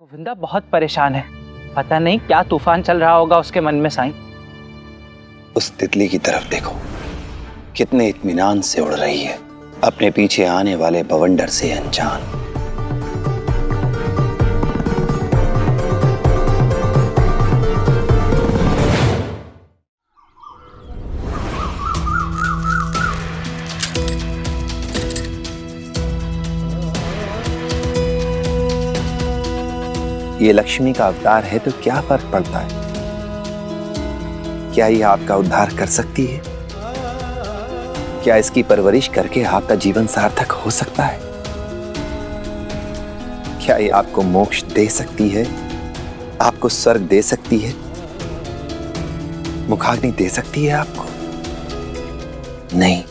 गोविंदा बहुत परेशान है। पता नहीं क्या तूफान चल रहा होगा उसके मन में साईं। उस तितली की तरफ देखो, कितने इत्मीनान से उड़ रही है, अपने पीछे आने वाले बवंडर से अनजान। ये लक्ष्मी का अवतार है तो क्या फर्क पड़ता है? क्या ये आपका उद्धार कर सकती है? क्या इसकी परवरिश करके आपका जीवन सार्थक हो सकता है? क्या ये आपको मोक्ष दे सकती है, आपको स्वर्ग दे सकती है, मुखाग्नि दे सकती है आपको? नहीं,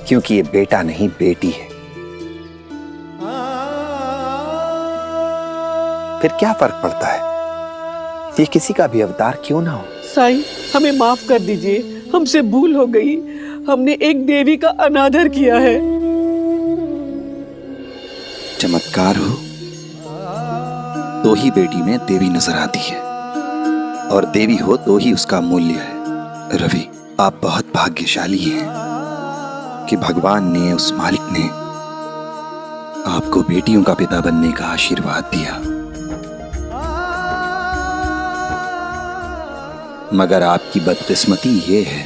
क्योंकि ये बेटा नहीं बेटी है। फिर क्या फर्क पड़ता है? ये किसी का भी अवतार क्यों ना हो। साईं, हमें माफ कर दीजिए, हमसे भूल हो गई। हमने एक देवी का अनादर किया है। चमत्कार हो तो ही बेटी में देवी नजर आती है, और देवी हो तो ही उसका मूल्य है। रवि, आप बहुत भाग्यशाली हैं कि भगवान ने, उस मालिक ने आपको बेटियों का पिता बनने का आशीर्वाद दिया। मगर आपकी बदकिस्मती ये है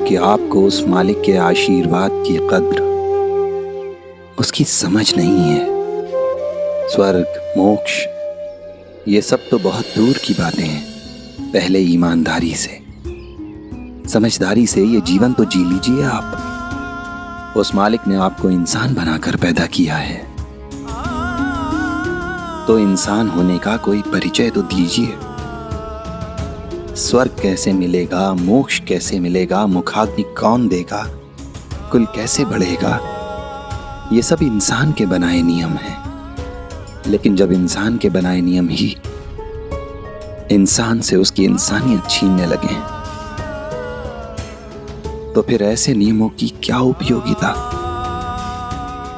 कि आपको उस मालिक के आशीर्वाद की कद्र, उसकी समझ नहीं है। स्वर्ग, मोक्ष, ये सब तो बहुत दूर की बातें हैं। पहले ईमानदारी से, समझदारी से ये जीवन तो जी लीजिए आप। उस मालिक ने आपको इंसान बनाकर पैदा किया है, तो इंसान होने का कोई परिचय तो दीजिए। स्वर्ग कैसे मिलेगा, मोक्ष कैसे मिलेगा, मुखाग्नि कौन देगा, कुल कैसे बढ़ेगा, ये सब इंसान के बनाए नियम हैं। लेकिन जब इंसान के बनाए नियम ही इंसान से उसकी इंसानियत छीनने लगे, तो फिर ऐसे नियमों की क्या उपयोगिता,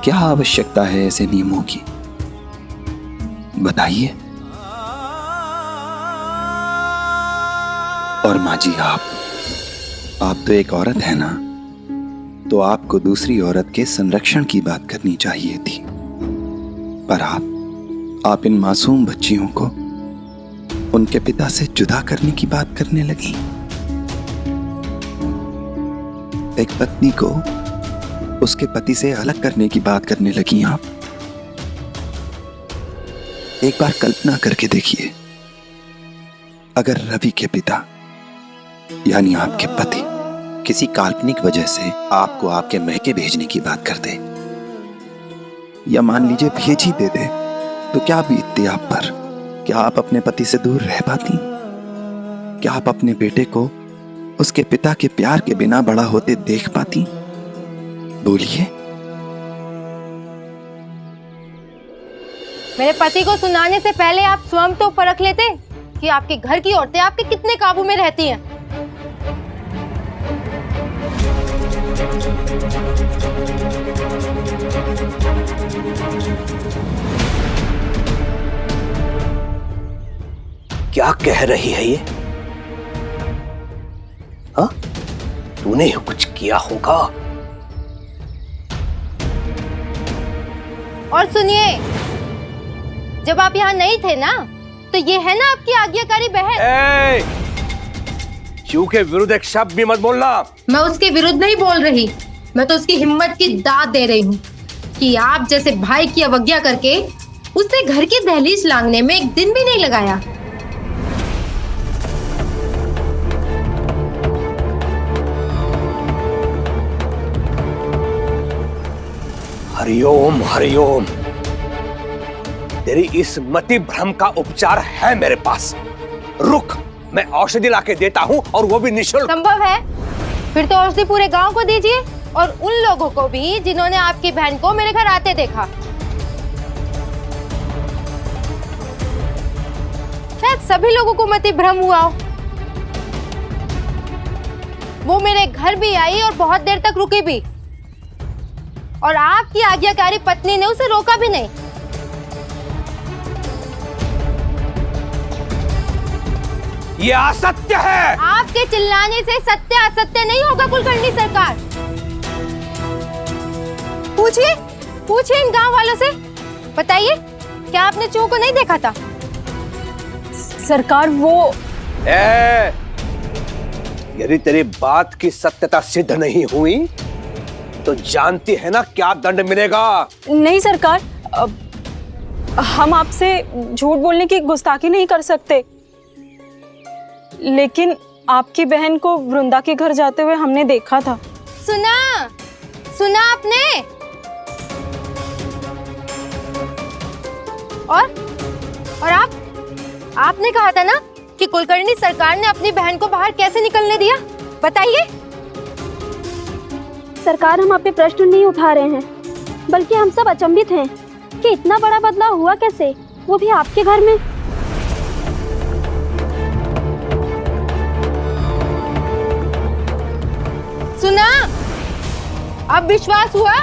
क्या आवश्यकता है ऐसे नियमों की? बताइए। और माँ जी, आप तो एक औरत है ना, तो आपको दूसरी औरत के संरक्षण की बात करनी चाहिए थी। पर आप इन मासूम बच्चियों को उनके पिता से जुदा करने की बात करने लगी। एक पत्नी को उसके पति से अलग करने की बात करने लगी आप। एक बार कल्पना करके देखिए, अगर रवि के पिता यानी आपके पति किसी काल्पनिक वजह से आपको आपके मैके भेजने की बात कर दे, या मान लीजिए भेज ही दे दे, तो क्या बीतती आप पर? क्या आप अपने पति से दूर रह पाती? क्या आप अपने बेटे को उसके पिता के प्यार के बिना बड़ा होते देख पाती? बोलिए। मेरे पति को सुनाने से पहले आप स्वयं तो परख लेते कि आपके घर की औरतें आपके कितने काबू में रहती हैं। क्या कह रही है ये? हाँ, तूने कुछ किया होगा। और सुनिए, जब आप यहाँ नहीं थे ना, तो ये है ना आपकी आज्ञाकारी बहन। शिव के विरुद्ध एक शब्द भी मत बोलना। मैं उसके विरुद्ध नहीं बोल रही, मैं तो उसकी हिम्मत की दाद दे रही हूँ कि आप जैसे भाई की अवज्ञा करके उसने घर की दहलीज लांघने में एक दिन भी नहीं लगाया। हरिओम हरिओम। तेरी इस मति भ्रम का उपचार है मेरे पास। रुक, मैं औषधि लाके देता हूँ, और वो भी निःशुल्क। संभव है? फिर तो औषधि पूरे गांव को दीजिए, और उन लोगों को भी जिन्होंने आपकी बहन को मेरे घर आते देखा। शायद सभी लोगों को मति भ्रम हुआ हो। वो मेरे घर भी आई और बहुत देर तक रुकी भी। और आपकी आज्ञाकारी पत्नी ने उसे रोका भी नहीं। ये असत्य है। आपके चिल्लाने से सत्य असत्य नहीं होगा कुलकर्णी सरकार। पूछिए पूछिए इन गांव वालों से, बताइए क्या आपने चूहों को नहीं देखा था? सरकार वो यदि तेरी बात की सत्यता सिद्ध नहीं हुई तो जानती है ना क्या दंड मिलेगा? नहीं सरकार, हम आपसे झूठ बोलने की गुस्ताखी नहीं कर सकते, लेकिन आपकी बहन को वृंदा के घर जाते हुए हमने देखा था। सुना सुना आपने? और आपने कहा था ना कि कुलकर्णी सरकार ने अपनी बहन को बाहर कैसे निकलने दिया, बताइए। सरकार, हम आप पे प्रश्न नहीं उठा रहे हैं, बल्कि हम सब अचंभित हैं कि इतना बड़ा बदलाव हुआ कैसे, वो भी आपके घर में। सुना? अब विश्वास हुआ?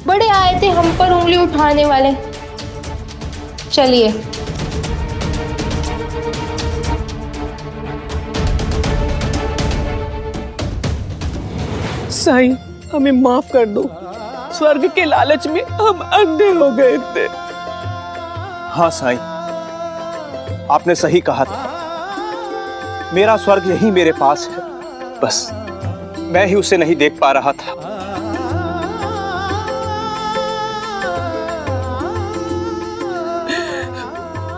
बड़े आए थे हम पर उंगली उठाने वाले। चलिए साईं, हमें माफ कर दो। स्वर्ग के लालच में हम अंधे हो गए थे। हाँ साईं, आपने सही कहा था। मेरा स्वर्ग यही मेरे पास है, बस मैं ही उसे नहीं देख पा रहा था।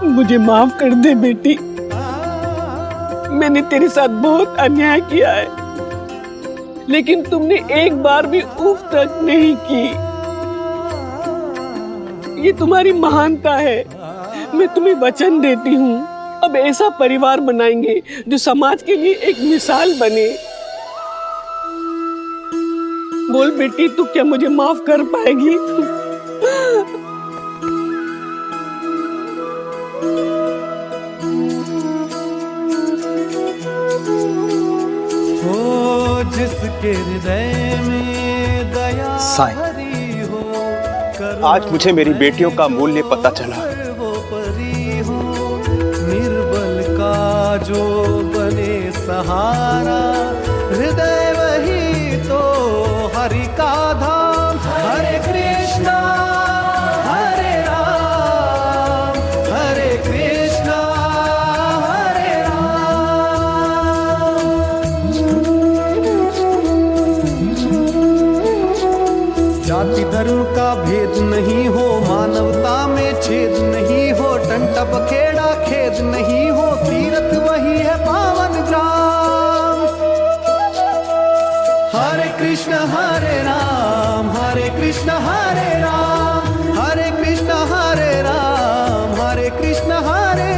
मुझे माफ कर दे बेटी, मैंने तेरे साथ बहुत अन्याय किया है, लेकिन तुमने एक बार भी उफ तक नहीं की। ये तुम्हारी महानता है। मैं तुम्हें वचन देती हूँ, अब ऐसा परिवार बनाएंगे जो समाज के लिए एक मिसाल बने। बोल बेटी, तू क्या मुझे माफ कर पाएगी? जिसके हृदय में दया साईं, आज मुझे मेरी बेटियों का मूल्य पता चला। वो परी हो, निर्बल का जो बने सहारा, हृदय वही तो हरि का धाम। हरे कृष्णा हरे राम, हरे कृष्णा हरे जाति धर्म का भेद नहीं हो, मानवता में छेद नहीं हो, टंटा बखेड़ा खेद नहीं हो, तीर्थ वही है पावन ग्राम। हरे कृष्ण हरे राम, हरे कृष्ण हरे राम, हरे कृष्ण हरे राम, हरे कृष्ण हरे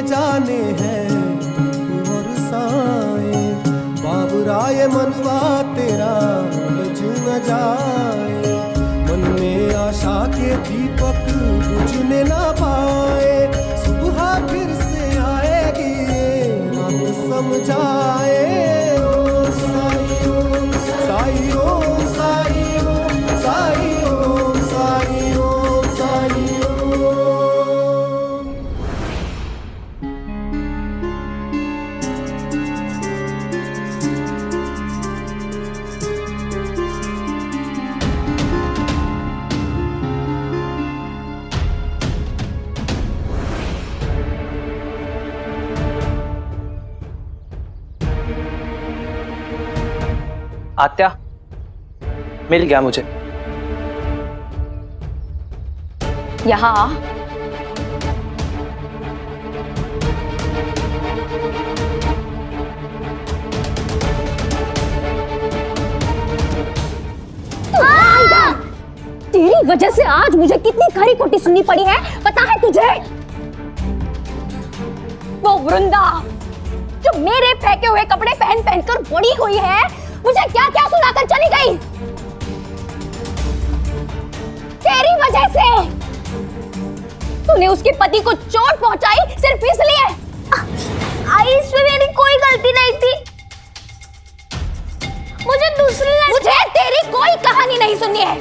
जाने हैं और साए, बाबुराय मनवा तेरा बुझ न जाए। मन में आशा के दीपक बुझने ना पाए, सुबह फिर से आएगी हम समझाए। ओम साई ओम साई ओम साई ओम साई ओम साई ओम साई ओम। आत्या, मिल गया मुझे। यहाँ आ। तेरी वजह से आज मुझे कितनी खरी खोटी सुननी पड़ी है पता है तुझे? वो वृंदा जो मेरे फेंके हुए कपड़े पहन पहन कर बड़ी हुई है, मुझे क्या क्या सुनाकर चली गई। तेरी वजह से तूने उसके पति को चोट पहुंचाई सिर्फ इसलिए। आई, इसमें मेरी कोई गलती नहीं थी। मुझे तेरी कोई कहानी नहीं सुननी है।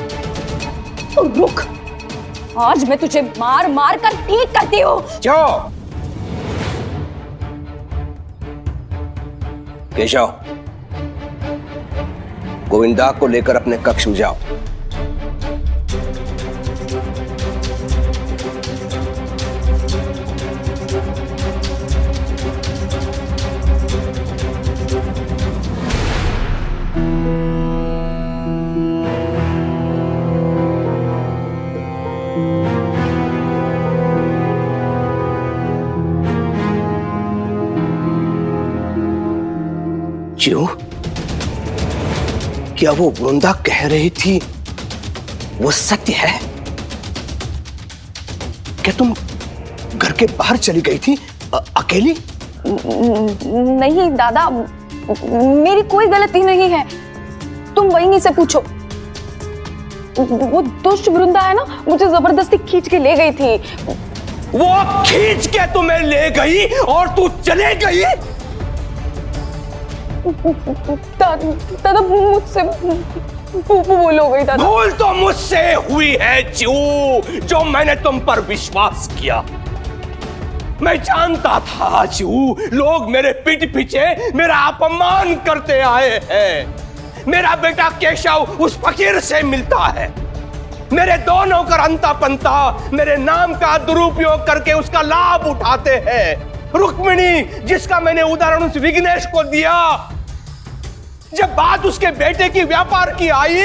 तो रुक, आज मैं तुझे मार मार कर ठीक करती हूँ। जाओ केशव, गोविंदा को लेकर अपने कक्ष में जाओ। क्यों? क्या वो वृंदा कह रही थी वो सत्य है? क्या तुम घर के बाहर चली गई थी अकेली? नहीं दादा, मेरी कोई गलती नहीं है। तुम वहीं से पूछो। वो दुष्ट वृंदा है ना, मुझे जबरदस्ती खींच के ले गई थी। वो खींच के तुम्हें ले गई और तू चले गई? दादा मुझसे भूल हो गई। दादा भूल तो मुझसे हुई है चू, जो मैंने तुम पर विश्वास किया। मैं जानता था चू, लोग मेरे पीठ पीछे मेरा अपमान करते आए हैं। मेरा बेटा केशव उस फकीर से मिलता है। मेरे दो नौकर अंता पंता मेरे नाम का दुरुपयोग करके उसका लाभ उठाते हैं। रुक्मिणी, जिसका मैंने उदाहरण उस विघ्नेश को दिया, जब बात उसके बेटे की व्यापार की आई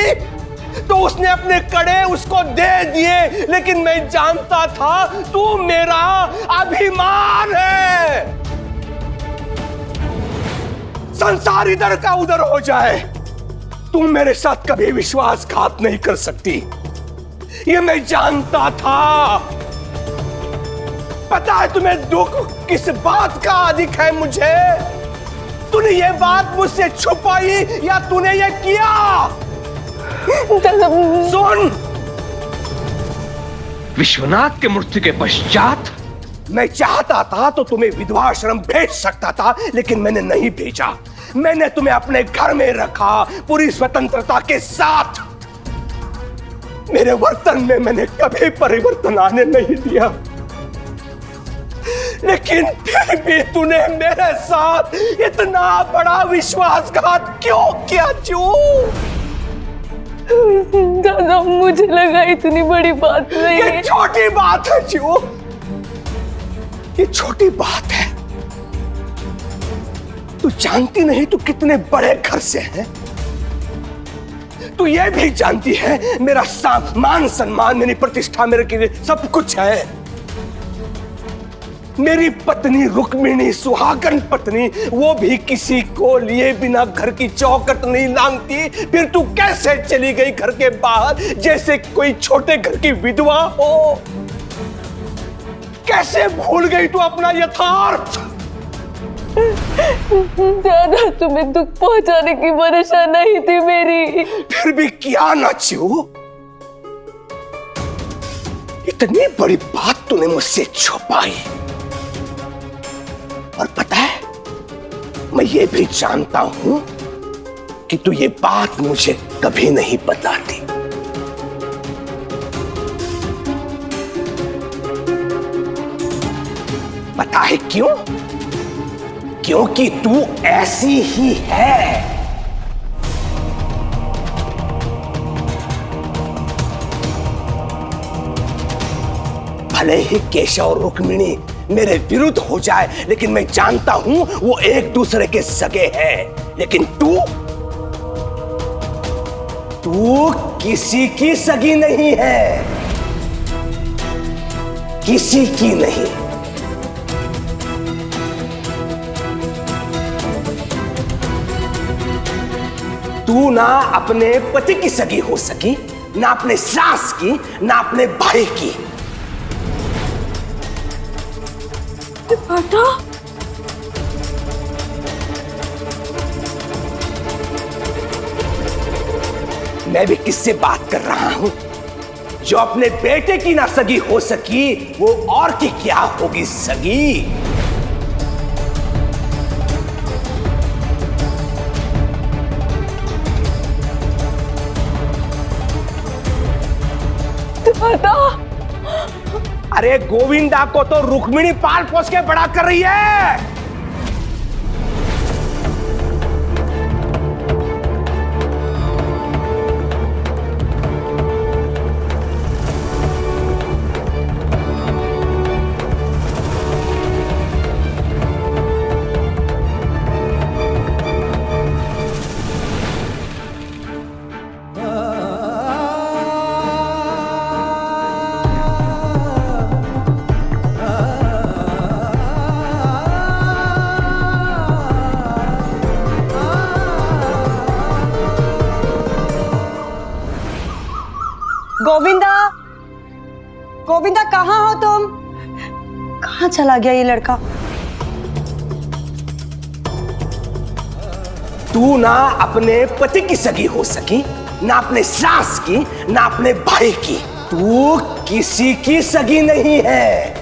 तो उसने अपने कड़े उसको दे दिए, लेकिन मैं जानता था तू मेरा अभिमान है। संसार इधर का उधर हो जाए, तुम मेरे साथ कभी विश्वासघात नहीं कर सकती, ये मैं जानता था। पता है तुम्हें दुख किस बात का अधिक है मुझे? तूने ये बात मुझसे छुपाई या तूने ये किया? सुन, विश्वनाथ के मृत्यु के पश्चात मैं चाहता था तो तुम्हें विधवा आश्रम भेज सकता था, लेकिन मैंने नहीं भेजा। मैंने तुम्हें अपने घर में रखा पूरी स्वतंत्रता के साथ। मेरे वर्तन में मैंने कभी परिवर्तन आने नहीं दिया, लेकिन फिर भी तूने मेरे साथ इतना बड़ा विश्वासघात क्यों किया चू? दादा मुझे लगा इतनी बड़ी बात नहीं है। ये छोटी बात है चू, ये छोटी बात है। तू जानती नहीं तू कितने बड़े घर से है। तू ये भी जानती है मेरा मान सम्मान, मेरी प्रतिष्ठा मेरे के लिए सब कुछ है। मेरी पत्नी रुक्मिणी, सुहागन पत्नी, वो भी किसी को लिए बिना घर की चौखट नहीं लांघती। फिर तू कैसे चली गई घर के बाहर जैसे कोई छोटे घर की विधवा हो? कैसे भूल गई तू अपना यथार्थ? दादा तुम्हें दुख पहुंचाने की मंशा नहीं थी मेरी। फिर भी किया ना चू। इतनी बड़ी बात तूने मुझसे छुपाई, और पता है मैं ये भी जानता हूं कि तू ये बात मुझे कभी नहीं बताती। पता है क्यों? क्योंकि तू ऐसी ही है। भले ही केशव और रुक्मिणी मेरे विरुद्ध हो जाए, लेकिन मैं जानता हूं वो एक दूसरे के सगे हैं। लेकिन तू किसी की सगी नहीं है, किसी की नहीं। तू ना अपने पति की सगी हो सकी ना अपने सास की, ना अपने भाई की। बेटा मैं भी किससे बात कर रहा हूं? जो अपने बेटे की ना सगी हो सकी, वो और की क्या होगी सगी? बेटा अरे गोविंदा को तो रुक्मिणी पाल पोस के बड़ा कर रही है। गोविंदा, गोविंदा कहाँ हो तुम? कहाँ चला गया ये लड़का? तू ना अपने पति की सगी हो सकी, ना अपने सास की, ना अपने भाई की। तू किसी की सगी नहीं है,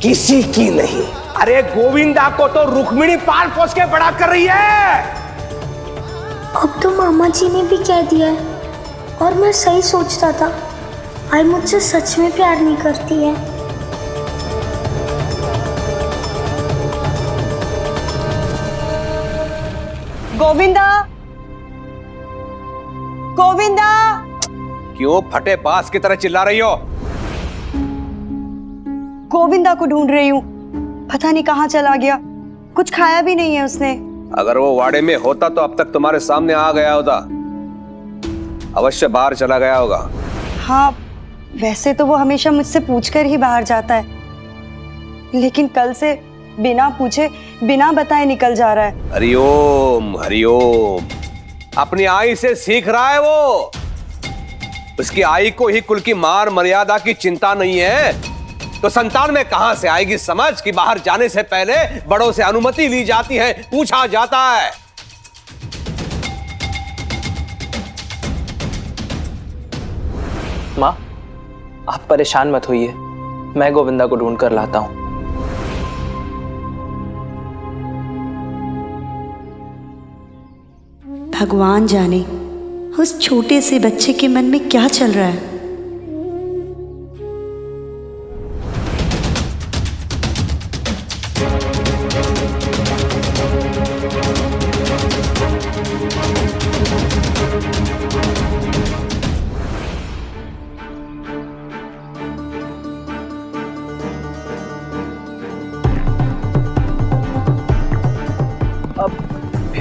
किसी की नहीं। अरे गोविंदा को तो रुक्मिणी पाल पोस के बड़ा कर रही है। अब तो मामा जी ने भी कह दिया है, और मैं सही सोचता था। आई मुझसे सच में प्यार नहीं करती है। गोविंदा, गोविंदा, क्यों फटे बास की तरह चिल्ला रही हो? गोविंदा को ढूंढ रही हूँ। पता नहीं कहाँ चला गया। कुछ खाया भी नहीं है उसने। अगर वो वाड़े में होता तो अब तक तुम्हारे सामने आ गया होता। अवश्य बाहर चला गया होगा। हाँ, वैसे तो वो हमेशा मुझसे पूछकर ही बाहर जाता है, लेकिन कल से बिना पूछे बिना बताए निकल जा रहा है। हरिओम हरिओम। अपनी आई से सीख रहा है वो। उसकी आई को ही कुल की मान मर्यादा की चिंता नहीं है, तो संतान में कहां से आएगी समझ कि बाहर जाने से पहले बड़ों से अनुमति ली जाती है, पूछा जाता है। माँ, आप परेशान मत होइए, मैं गोविंदा को ढूंढ कर लाता हूँ। भगवान जाने उस छोटे से बच्चे के मन में क्या चल रहा है।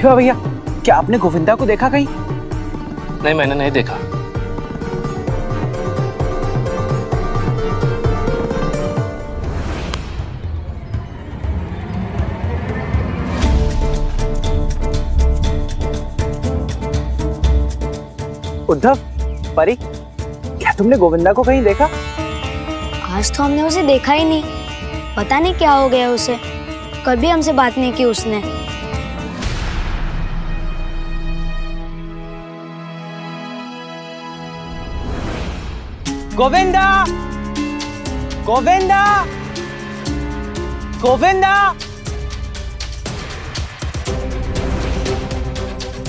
भैया, क्या आपने गोविंदा को देखा कहीं? नहीं, मैंने नहीं देखा। उद्धव, परी, क्या तुमने गोविंदा को कहीं देखा? आज तो हमने उसे देखा ही नहीं। पता नहीं क्या हो गया उसे। कभी हमसे बात नहीं की उसने। गोविंदा, गोविंदा, गोविंदा,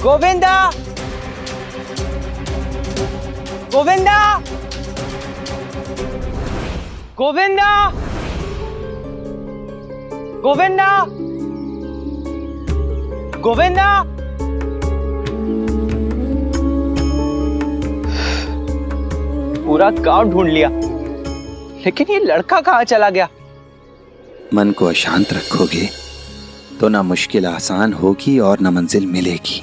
गोविंदा, गोविंदा, गोविंदा, गोविंदा, गोविंदा। पूरा गांव ढूंढ लिया, लेकिन ये लड़का कहाँ चला गया? मन को अशांत रखोगे तो ना मुश्किल आसान होगी और ना मंजिल मिलेगी।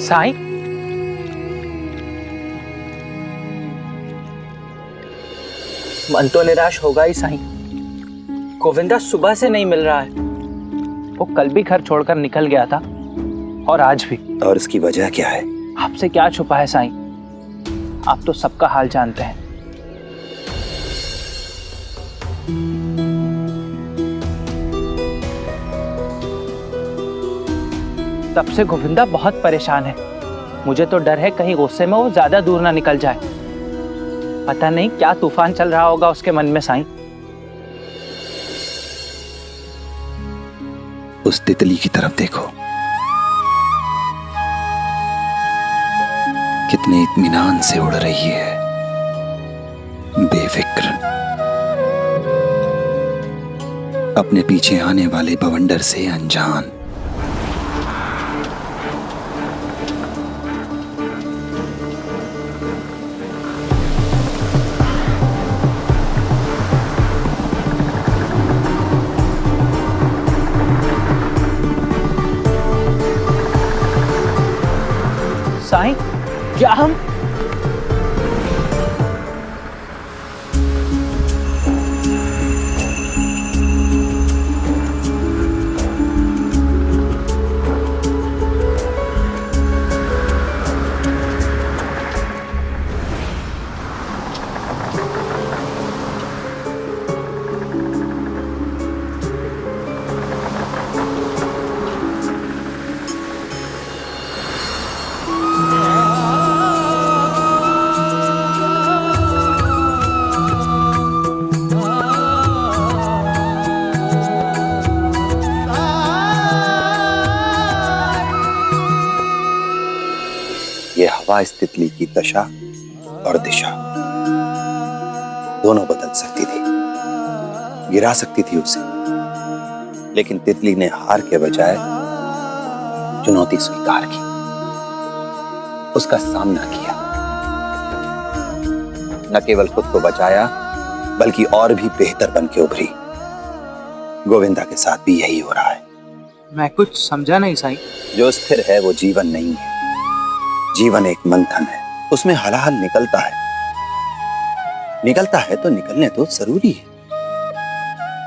साईं, मन तो निराश होगा ही साईं। गोविंदा सुबह से नहीं मिल रहा है। वो कल भी घर छोड़कर निकल गया था और आज भी। और इसकी वजह क्या है? आपसे क्या छुपा है साईं, आप तो सबका हाल जानते हैं। तब से गोविंदा बहुत परेशान है। मुझे तो डर है कहीं गुस्से में वो ज्यादा दूर ना निकल जाए। पता नहीं क्या तूफान चल रहा होगा उसके मन में साईं। उस तितली की तरफ देखो, कितने इत्मीनान से उड़ रही है, बेफिक्र, अपने पीछे आने वाले बवंडर से अनजान। साईं, क्या हम ये हवा इस तितली की दशा और दिशा दोनों बदल सकती थी, गिरा सकती थी उसे, लेकिन तितली ने हार के बजाय चुनौती स्वीकार की, उसका सामना किया, न केवल खुद को बचाया बल्कि और भी बेहतर बन के उभरी। गोविंदा के साथ भी यही हो रहा है। मैं कुछ समझा नहीं साईं। जो स्थिर है वो जीवन नहीं है, जीवन एक मंथन है, उसमें हलाहल निकलता है। निकलता है तो निकलने तो जरूरी है,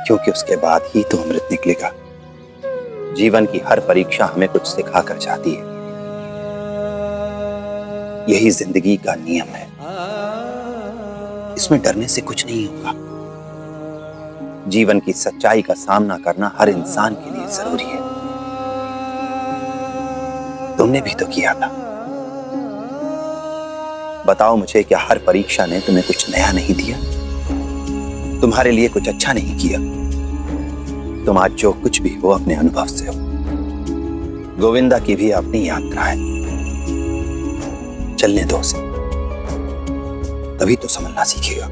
क्योंकि उसके बाद ही तो अमृत निकलेगा। जीवन की हर परीक्षा हमें कुछ सिखा कर जाती है, यही जिंदगी का नियम है। इसमें डरने से कुछ नहीं होगा। जीवन की सच्चाई का सामना करना हर इंसान के लिए जरूरी है। तुमने भी तो किया था। बताओ मुझे, क्या हर परीक्षा ने तुम्हें कुछ नया नहीं दिया? तुम्हारे लिए कुछ अच्छा नहीं किया? तुम आज जो कुछ भी हो अपने अनुभव से हो। गोविंदा की भी अपनी यात्रा है, चलने दो उसे, तभी तो समझना सीखेगा।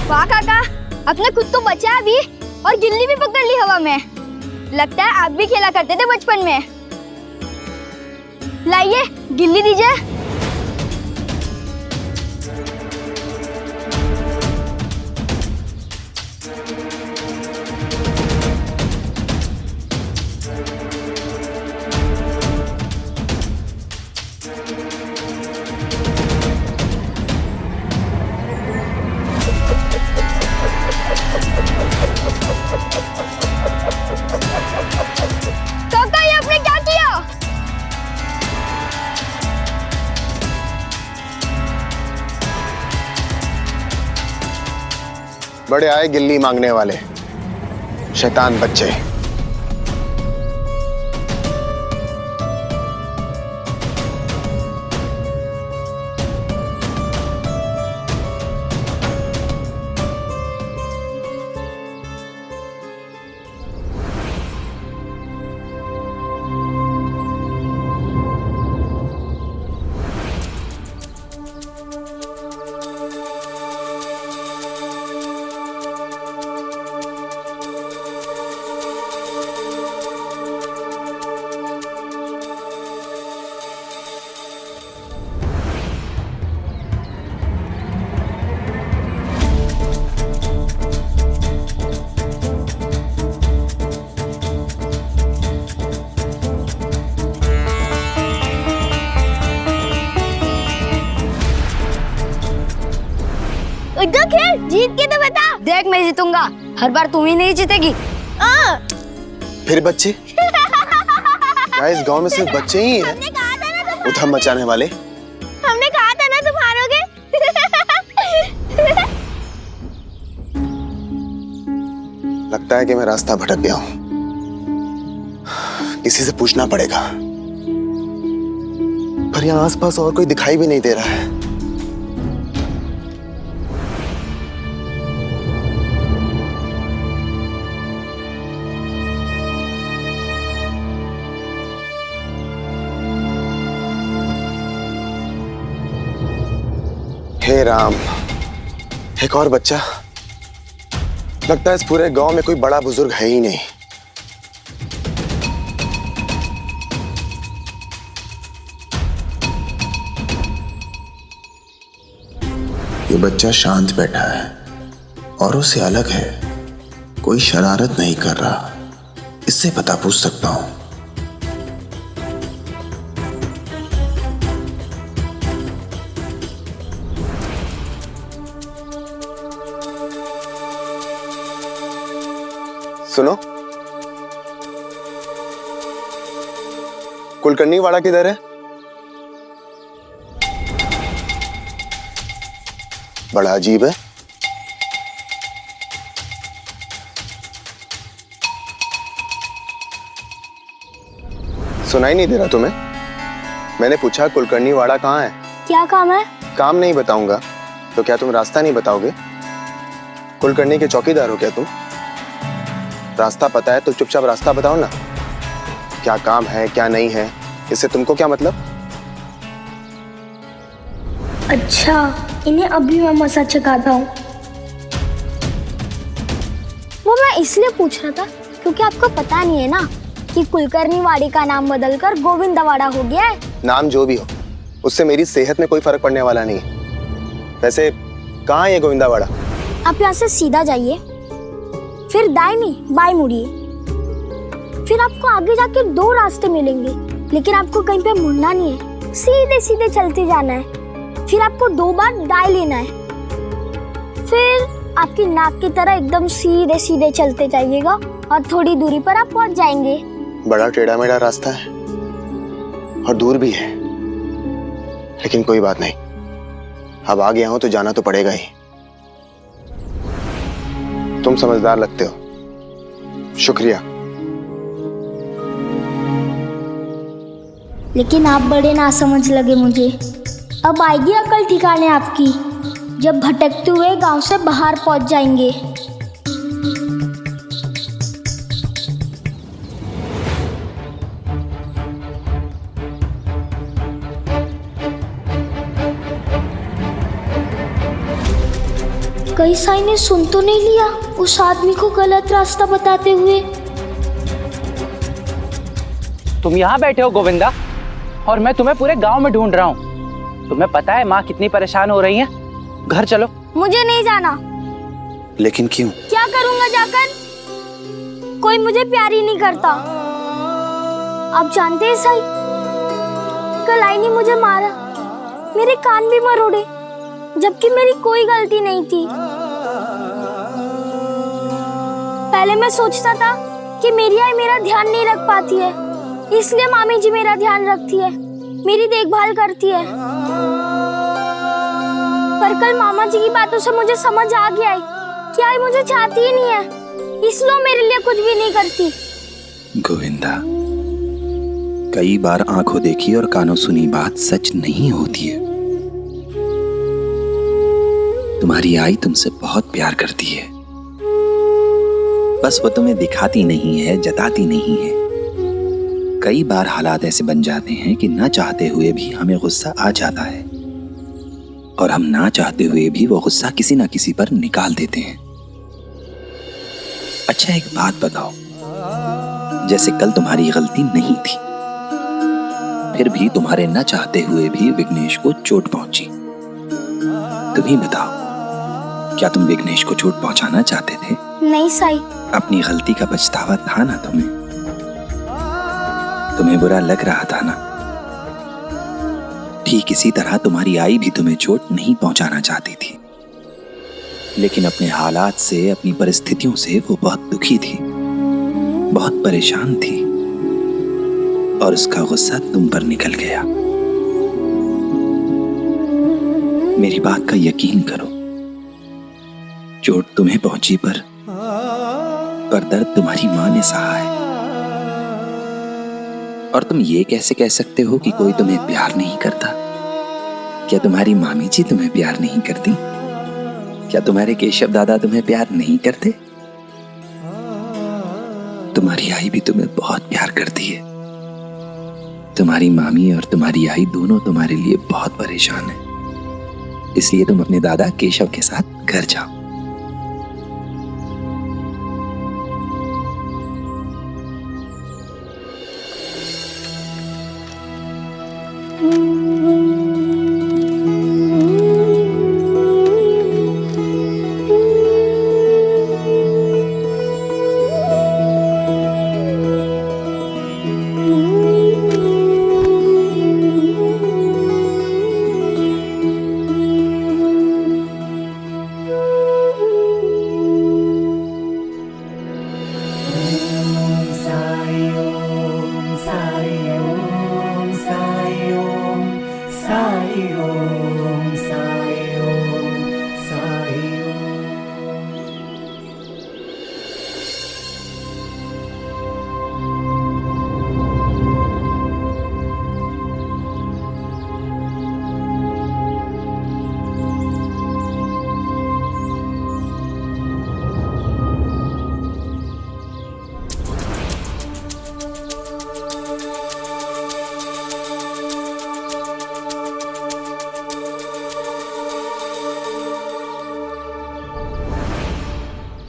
वाह काका, अपने खुद तो बचा भी और गिल्ली भी पकड़ ली हवा में। लगता है आप भी खेला करते थे बचपन में। लाइए गिल्ली दीजिए। काका, ये अपने बड़े आए गिल्ली मांगने वाले, शैतान बच्चे। इधर खेल, जीत के तो बता। देख मैं जीतूंगा, हर बार तुम ही नहीं जीतेगी। फिर बच्चे? क्या इस गांव में सिर्फ बच्चे ही हैं उधम मचाने वाले? हमने कहा था ना तुम हारोगे। लगता है कि मैं रास्ता भटक गया हूं, किसी से पूछना पड़ेगा। पर यहाँ आसपास और कोई दिखाई भी नहीं दे रहा है। हे राम, एक और बच्चा। लगता है इस पूरे गांव में कोई बड़ा बुजुर्ग है ही नहीं। ये बच्चा शांत बैठा है, औरों से अलग है, कोई शरारत नहीं कर रहा। इससे पता पूछ सकता हूं। सुनो, कुलकर्णी वाड़ा किधर है? बड़ा अजीब है। सुनाई नहीं दे रहा तुम्हें? मैंने पूछा कुलकर्णी वाड़ा कहाँ है? क्या काम है? काम नहीं बताऊंगा तो क्या तुम रास्ता नहीं बताओगे? कुलकर्णी के चौकीदार हो क्या तुम? रास्ता पता है तो चुपचाप रास्ता बताओ ना। क्या काम है क्या नहीं है, इससे तुमको क्या मतलब? अच्छा, इन्हें अभी मैं मसाज सिखाता हूँ। वो मैं इसलिए पूछ रहा था क्योंकि आपको पता नहीं है ना कि कुलकर्णी वाड़ी का नाम बदलकर गोविंदवाड़ा हो गया है। नाम जो भी हो, उससे मेरी सेहत में कोई फर्क पड़ने वाला नहीं है। वैसे कहाँ है ये गोविंदवाड़ा? आप यहाँ से सीधा जाइए, फिर दाहिनी बाएं मुड़िए, फिर आपको आगे जाके 2 रास्ते मिलेंगे, लेकिन आपको कहीं पे मुड़ना नहीं है, सीधे सीधे चलते जाना है। फिर आपको 2 बार दाएं लेना है, फिर आपकी नाक की तरह एकदम सीधे सीधे चलते जाइएगा और थोड़ी दूरी पर आप पहुंच जाएंगे। बड़ा टेढ़ा मेढ़ा रास्ता है और दूर भी है, लेकिन कोई बात नहीं, अब आ गया हूं तो जाना तो पड़ेगा ही। तुम समझदार लगते हो, शुक्रिया। लेकिन आप बड़े ना समझ लगे मुझे। अब आएगी अकल ठिकाने आपकी, जब भटकते हुए गांव से बाहर पहुंच जाएंगे। कई साई ने सुन तो नहीं लिया उस आदमी को गलत रास्ता बताते हुए? तुम यहाँ बैठे हो गोविंदा, और मैं तुम्हें पूरे गांव में ढूंढ रहा हूँ। तुम्हें पता है माँ कितनी परेशान हो रही है? घर चलो। मुझे नहीं जाना। लेकिन क्यों? क्या करूँगा जाकर? कोई मुझे प्यार ही नहीं करता। आप जानते हैं साई, कल आई ने मुझे मारा, मेरे कान भी मरोड़े, जबकि मेरी कोई गलती नहीं थी। पहले मैं सोचता था कि मेरी आई मेरा ध्यान नहीं रख पाती है, इसलिए मामी जी मेरा ध्यान रखती है, मेरी देखभाल करती है। पर कल मामा जी की बातों से मुझे समझ आ गया है कि आई मुझे चाहती ही नहीं है, इसलिए मेरे लिए कुछ भी नहीं करती। गोविंदा, कई बार आंखों देखी और कानों सुनी बात सच नहीं होती है। तुम्हारी आई तुमसे बहुत प्यार करती है, बस वो तुम्हें दिखाती नहीं है, जताती नहीं है। कई बार हालात ऐसे बन जाते हैं कि ना चाहते हुए भी हमें गुस्सा आ जाता है, और हम ना चाहते हुए भी वो गुस्सा किसी ना किसी पर निकाल देते हैं। अच्छा, एक बात बताओ, जैसे कल तुम्हारी गलती नहीं थी, फिर भी तुम्हारे न चाहते हुए भी विघ्नेश को चोट पहुंची। तुम ही बताओ, क्या तुम विघ्नेश को चोट पहुंचाना चाहते थे? नहीं साई। अपनी गलती का पछतावा था ना तुम्हें बुरा लग रहा था ना? ठीक इसी तरह तुम्हारी आई भी तुम्हें चोट नहीं पहुंचाना चाहती थी, लेकिन अपने हालात से, अपनी परिस्थितियों से वो बहुत दुखी थी, बहुत परेशान थी, और उसका गुस्सा तुम पर निकल गया। मेरी बात का यकीन करो, चोट तुम्हें पहुंची पर दर्द तुम्हारी मां ने सहा है। और तुम ये कैसे कह सकते हो कि कोई तुम्हें प्यार नहीं करता? क्या तुम्हारी मामी जी तुम्हें प्यार नहीं करती? क्या तुम्हारे केशव दादा तुम्हें प्यार नहीं करते? तुम्हारी आई भी तुम्हें बहुत प्यार करती है। तुम्हारी मामी और तुम्हारी आई दोनों तुम्हारे लिए बहुत परेशान हैं। इसलिए तुम अपने दादा केशव के साथ घर जाओ।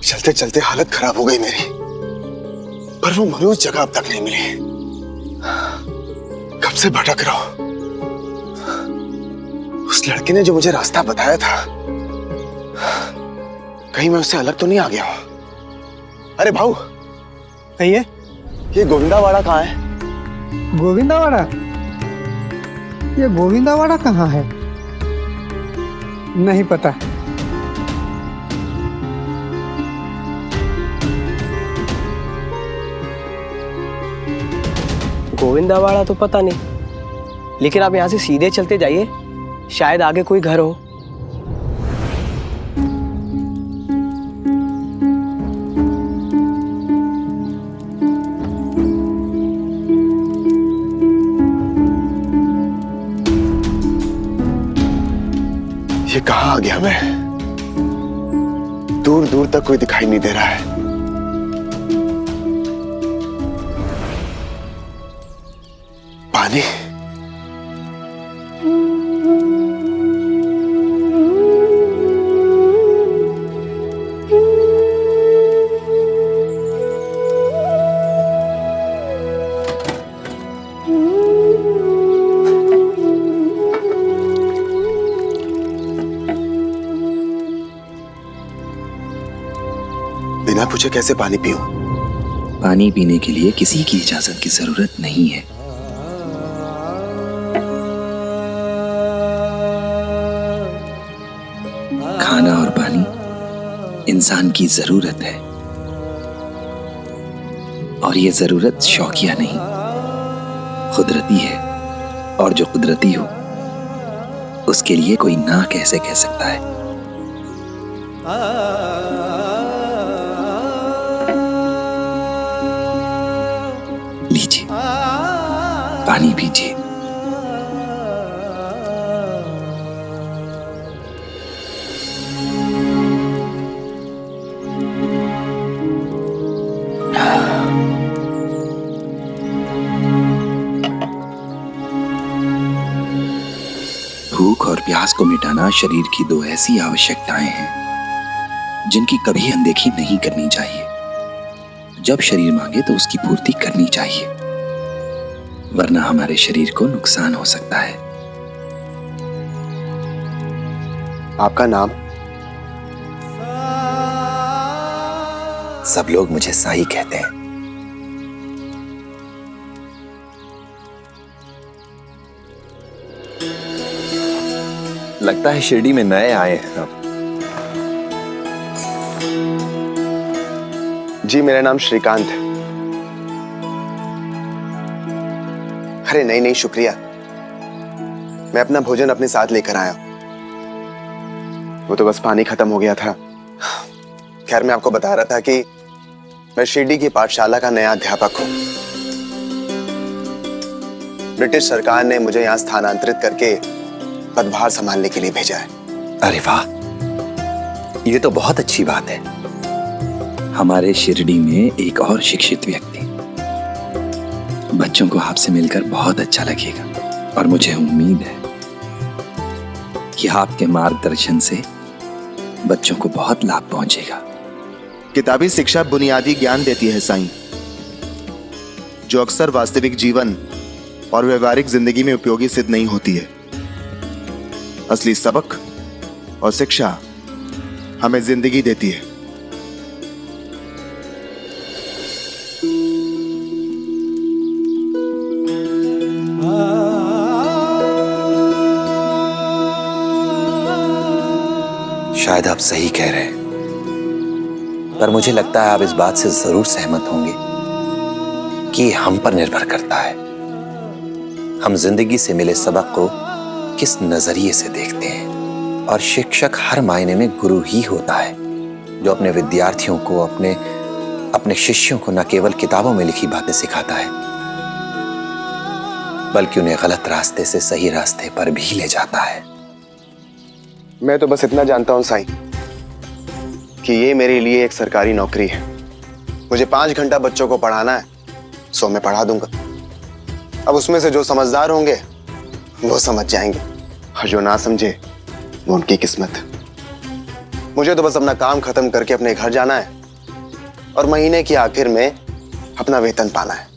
चलते चलते हालत खराब हो गई मेरी, पर वो मनोज जगह अब तक नहीं मिली। कब से भटक रहा हूं। उस लड़के ने जो मुझे रास्ता बताया था, कहीं मैं उससे अलग तो नहीं आ गया हूं। अरे भाऊ, कहिए, ये गोविंदावाड़ा कहाँ है? गोविंदावाड़ा? ये गोविंदावाड़ा कहाँ है? नहीं पता। गोविंदावाड़ा तो पता नहीं, लेकिन आप यहाँ से सीधे चलते जाइए, शायद आगे कोई घर हो। ये कहाँ आ गया मैं? दूर दूर तक कोई दिखाई नहीं दे रहा है। पानी, बिना पूछे कैसे पानी पीऊं? पानी पीने के लिए किसी की इजाजत की जरूरत नहीं है। खाना और पानी इंसान की जरूरत है, और ये जरूरत शौकिया नहीं, कुदरती है। और जो कुदरती हो, उसके लिए कोई ना कैसे कह सकता है। पानी पीजिए। भूख और प्यास को मिटाना शरीर की दो ऐसी आवश्यकताएं हैं जिनकी कभी अनदेखी नहीं करनी चाहिए। जब शरीर मांगे तो उसकी पूर्ति करनी चाहिए, वरना हमारे शरीर को नुकसान हो सकता है। आपका नाम? सब लोग मुझे साई कहते हैं। लगता है शिरडी में नए आए हैं आप। जी मेरा नाम श्रीकांत है। अरे नहीं नहीं, शुक्रिया। मैं अपना भोजन अपने साथ लेकर आया। वो तो बस पानी खत्म हो गया था। खैर, मैं आपको बता रहा था कि मैं शिरडी की पाठशाला का नया अध्यापक हूं। ब्रिटिश सरकार ने मुझे यहां स्थानांतरित करके पदभार संभालने के लिए भेजा है। अरे वाह, ये तो बहुत अच्छी बात है। हमारे शिरडी में एक और शिक्षित व्यक्ति। बच्चों को आपसे मिलकर बहुत अच्छा लगेगा और मुझे उम्मीद है कि आपके मार्गदर्शन से बच्चों को बहुत लाभ पहुंचेगा। किताबी शिक्षा बुनियादी ज्ञान देती है साईं, जो अक्सर वास्तविक जीवन और व्यवहारिक जिंदगी में उपयोगी सिद्ध नहीं होती है। असली सबक और शिक्षा हमें जिंदगी देती है। शायद आप सही कह रहे हैं, पर मुझे लगता है आप इस बात से जरूर सहमत होंगे कि हम पर निर्भर करता है हम जिंदगी से मिले सबक को किस नजरिए से देखते हैं। और शिक्षक हर मायने में गुरु ही होता है, जो अपने विद्यार्थियों को, अपने शिष्यों को न केवल किताबों में लिखी बातें सिखाता है, बल्कि उन्हें गलत रास्ते से सही रास्ते पर भी ले जाता है। मैं तो बस इतना जानता हूं साईं कि ये मेरे लिए एक सरकारी नौकरी है। मुझे 5 घंटा बच्चों को पढ़ाना है, 100 में पढ़ा दूंगा। अब उसमें से जो समझदार होंगे वो समझ जाएंगे, और जो ना समझे वो उनकी किस्मत। मुझे तो बस अपना काम खत्म करके अपने घर जाना है और महीने के आखिर में अपना वेतन पाना है।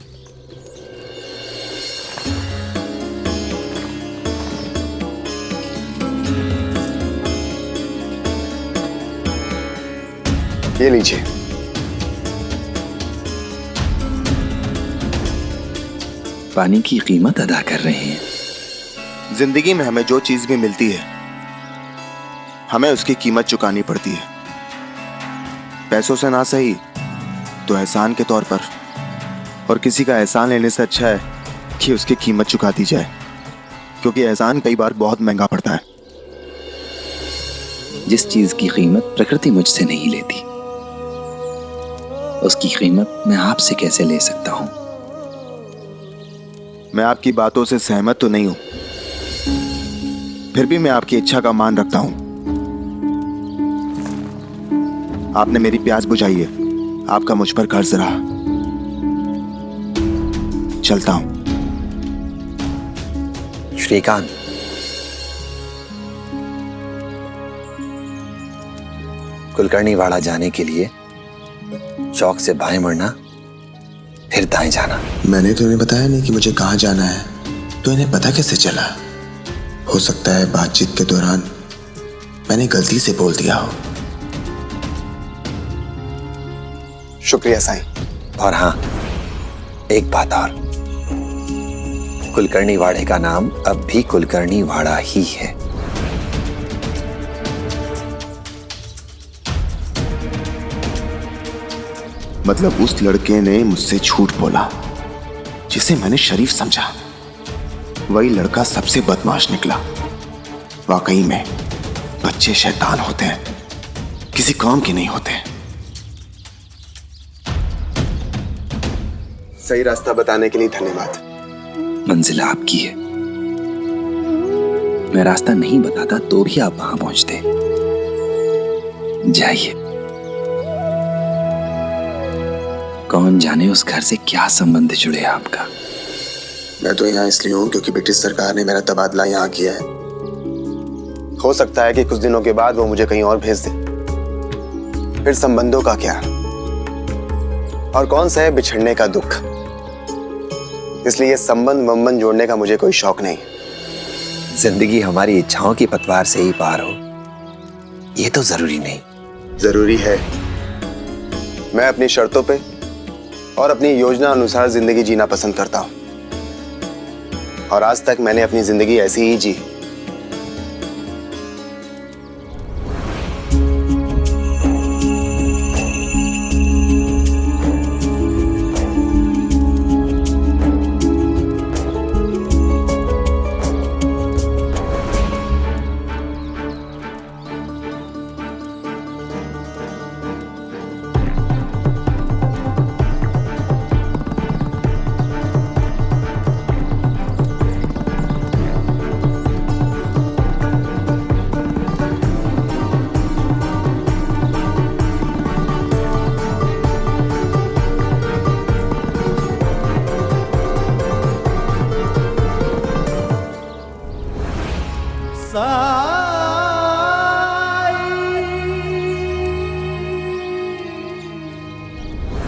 ये लीजिए। पानी की कीमत अदा कर रहे हैं। जिंदगी में हमें जो चीज भी मिलती है, हमें उसकी कीमत चुकानी पड़ती है। पैसों से ना सही तो एहसान के तौर पर। और किसी का एहसान लेने से अच्छा है कि उसकी कीमत चुका दी जाए, क्योंकि एहसान कई बार बहुत महंगा पड़ता है। जिस चीज की कीमत प्रकृति मुझसे नहीं लेती, उसकी कीमत मैं आपसे कैसे ले सकता हूं? मैं आपकी बातों से सहमत तो नहीं हूं, फिर भी मैं आपकी इच्छा का मान रखता हूं। आपने मेरी प्यास बुझाई है, आपका मुझ पर कर्ज रहा। चलता हूं। श्रीकांत, कुलकर्णी वाड़ा जाने के लिए चौक से बाएं मुड़ना, फिर दाएं जाना। मैंने तो इन्हें बताया नहीं कि मुझे कहां जाना है, तो इन्हें पता कैसे चला? हो सकता है बातचीत के दौरान मैंने गलती से बोल दिया हो। शुक्रिया साईं। और हाँ, एक बात और, कुलकर्णी वाड़े का नाम अब भी कुलकर्णी वाड़ा ही है। मतलब उस लड़के ने मुझसे झूठ बोला जिसे मैंने शरीफ समझा, वही लड़का सबसे बदमाश निकला। वाकई में बच्चे शैतान होते हैं, किसी काम के नहीं होते। सही रास्ता बताने के लिए धन्यवाद। मंजिल आपकी है। मैं रास्ता नहीं बताता तो भी आप वहां पहुंचते। जाइए। कौन जाने उस घर से क्या संबंध जुड़े आपका। मैं तो यहाँ इसलिए हूँ क्योंकि ब्रिटिश सरकार ने मेरा तबादला यहाँ किया है। हो सकता है कि कुछ दिनों के बाद वो मुझे कहीं और भेज दे। फिर संबंधों का क्या, और कौन सा है बिछड़ने का दुख। इसलिए संबंध वंबंध जोड़ने का मुझे कोई शौक नहीं। जिंदगी हमारी इच्छाओं की पतवार से ही पार हो, ये तो जरूरी नहीं। जरूरी है। मैं अपनी शर्तों पे और अपनी योजना अनुसार जिंदगी जीना पसंद करता हूं, और आज तक मैंने अपनी जिंदगी ऐसी ही जी।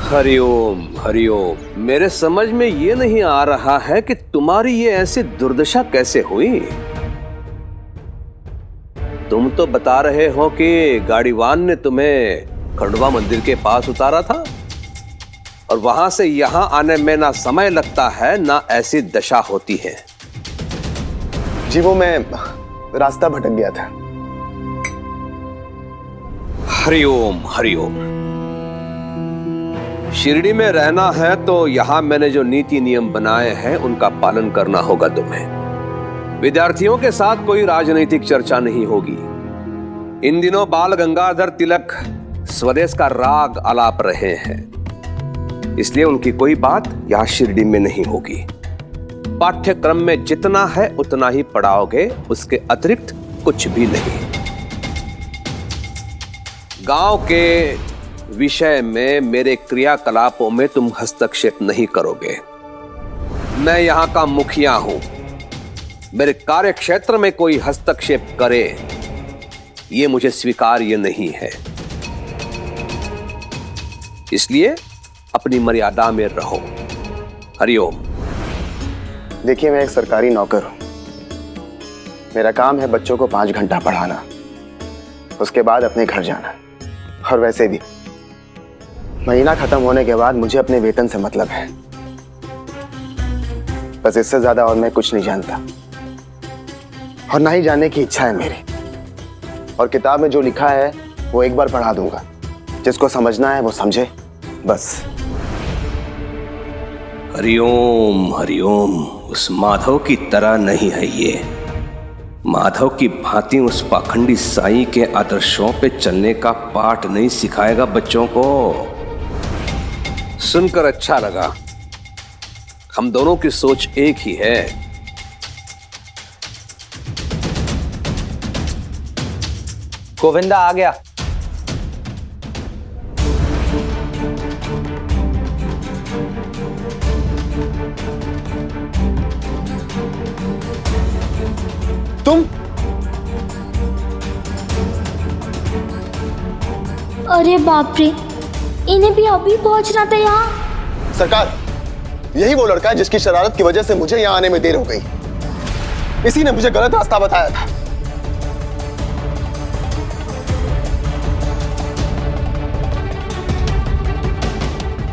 हरिओम हरिओम। मेरे समझ में ये नहीं आ रहा है कि तुम्हारी ये ऐसी दुर्दशा कैसे हुई। तुम तो बता रहे हो कि गाड़ीवान ने तुम्हें खंडवा मंदिर के पास उतारा था, और वहां से यहां आने में ना समय लगता है ना ऐसी दशा होती है। जी वो मैं रास्ता भटक गया था। हरिओम हरिओम। शिरडी में रहना है तो यहां मैंने जो नीति नियम बनाए हैं उनका पालन करना होगा तुम्हें। विद्यार्थियों के साथ कोई राजनीतिक चर्चा नहीं होगी। इन दिनों बाल गंगाधर तिलक स्वदेश का राग आलाप रहे हैं, इसलिए उनकी कोई बात यहां शिरडी में नहीं होगी। पाठ्यक्रम में जितना है उतना ही पढ़ाओगे, उसके अतिरिक्त कुछ भी नहीं। गांव के विषय में मेरे क्रियाकलापों में तुम हस्तक्षेप नहीं करोगे। मैं यहां का मुखिया हूं। मेरे कार्य क्षेत्र में कोई हस्तक्षेप करे ये मुझे स्वीकार्य नहीं है, इसलिए अपनी मर्यादा में रहो। हरिओम। देखिए मैं एक सरकारी नौकर हूं। मेरा काम है बच्चों को 5 घंटा पढ़ाना, उसके बाद अपने घर जाना। और वैसे भी महीना खत्म होने के बाद मुझे अपने वेतन से मतलब है। बस इससे ज्यादा और मैं कुछ नहीं जानता, और ना ही जानने की इच्छा है मेरी। और किताब में जो लिखा है वो एक बार पढ़ा दूंगा। जिसको समझना है वो समझे, बस। हरिओम हरिओम। उस माधव की तरह नहीं है ये। माधव की भांति उस पाखंडी साईं के आदर्शों पे चलने का पाठ नहीं सिखाएगा बच्चों को। सुनकर अच्छा लगा। हम दोनों की सोच एक ही है। गोविंदा आ गया। तुम? अरे बाप रे, इन्हें भी अभी पहुंचना था यहाँ। सरकार, यही वो लड़का है जिसकी शरारत की वजह से मुझे यहाँ आने में देर हो गई। इसी ने मुझे गलत रास्ता बताया था।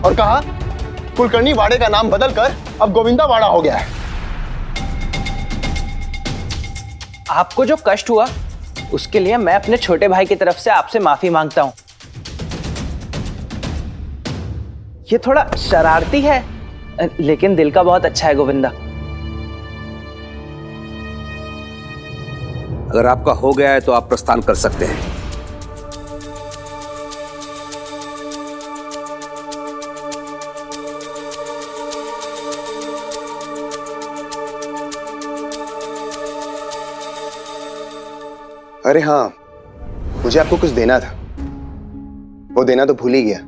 और कहा कुलकर्णी वाड़े का नाम बदलकर अब गोविंदा वाड़ा हो गया है। आपको जो कष्ट हुआ उसके लिए मैं अपने छोटे भाई की तरफ से आपसे माफी मांगता हूं। ये थोड़ा शरारती है लेकिन दिल का बहुत अच्छा है गोविंदा। अगर आपका हो गया है तो आप प्रस्थान कर सकते हैं। अरे हाँ, मुझे आपको कुछ देना था, वो देना तो भूल ही गया।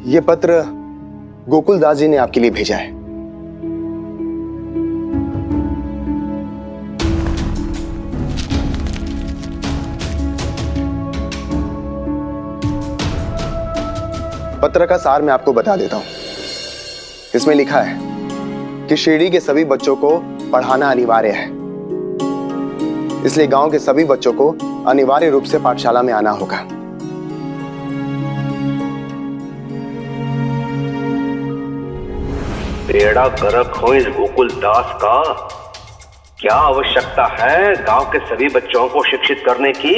ये पत्र गोकुल दास जी ने आपके लिए भेजा है। पत्र का सार मैं आपको बता देता हूं। इसमें लिखा है कि शिरडी के सभी बच्चों को पढ़ाना अनिवार्य है, इसलिए गांव के सभी बच्चों को अनिवार्य रूप से पाठशाला में आना होगा। बेड़ा गर्क हो इस गोकुल दास का। क्या आवश्यकता है गांव के सभी बच्चों को शिक्षित करने की?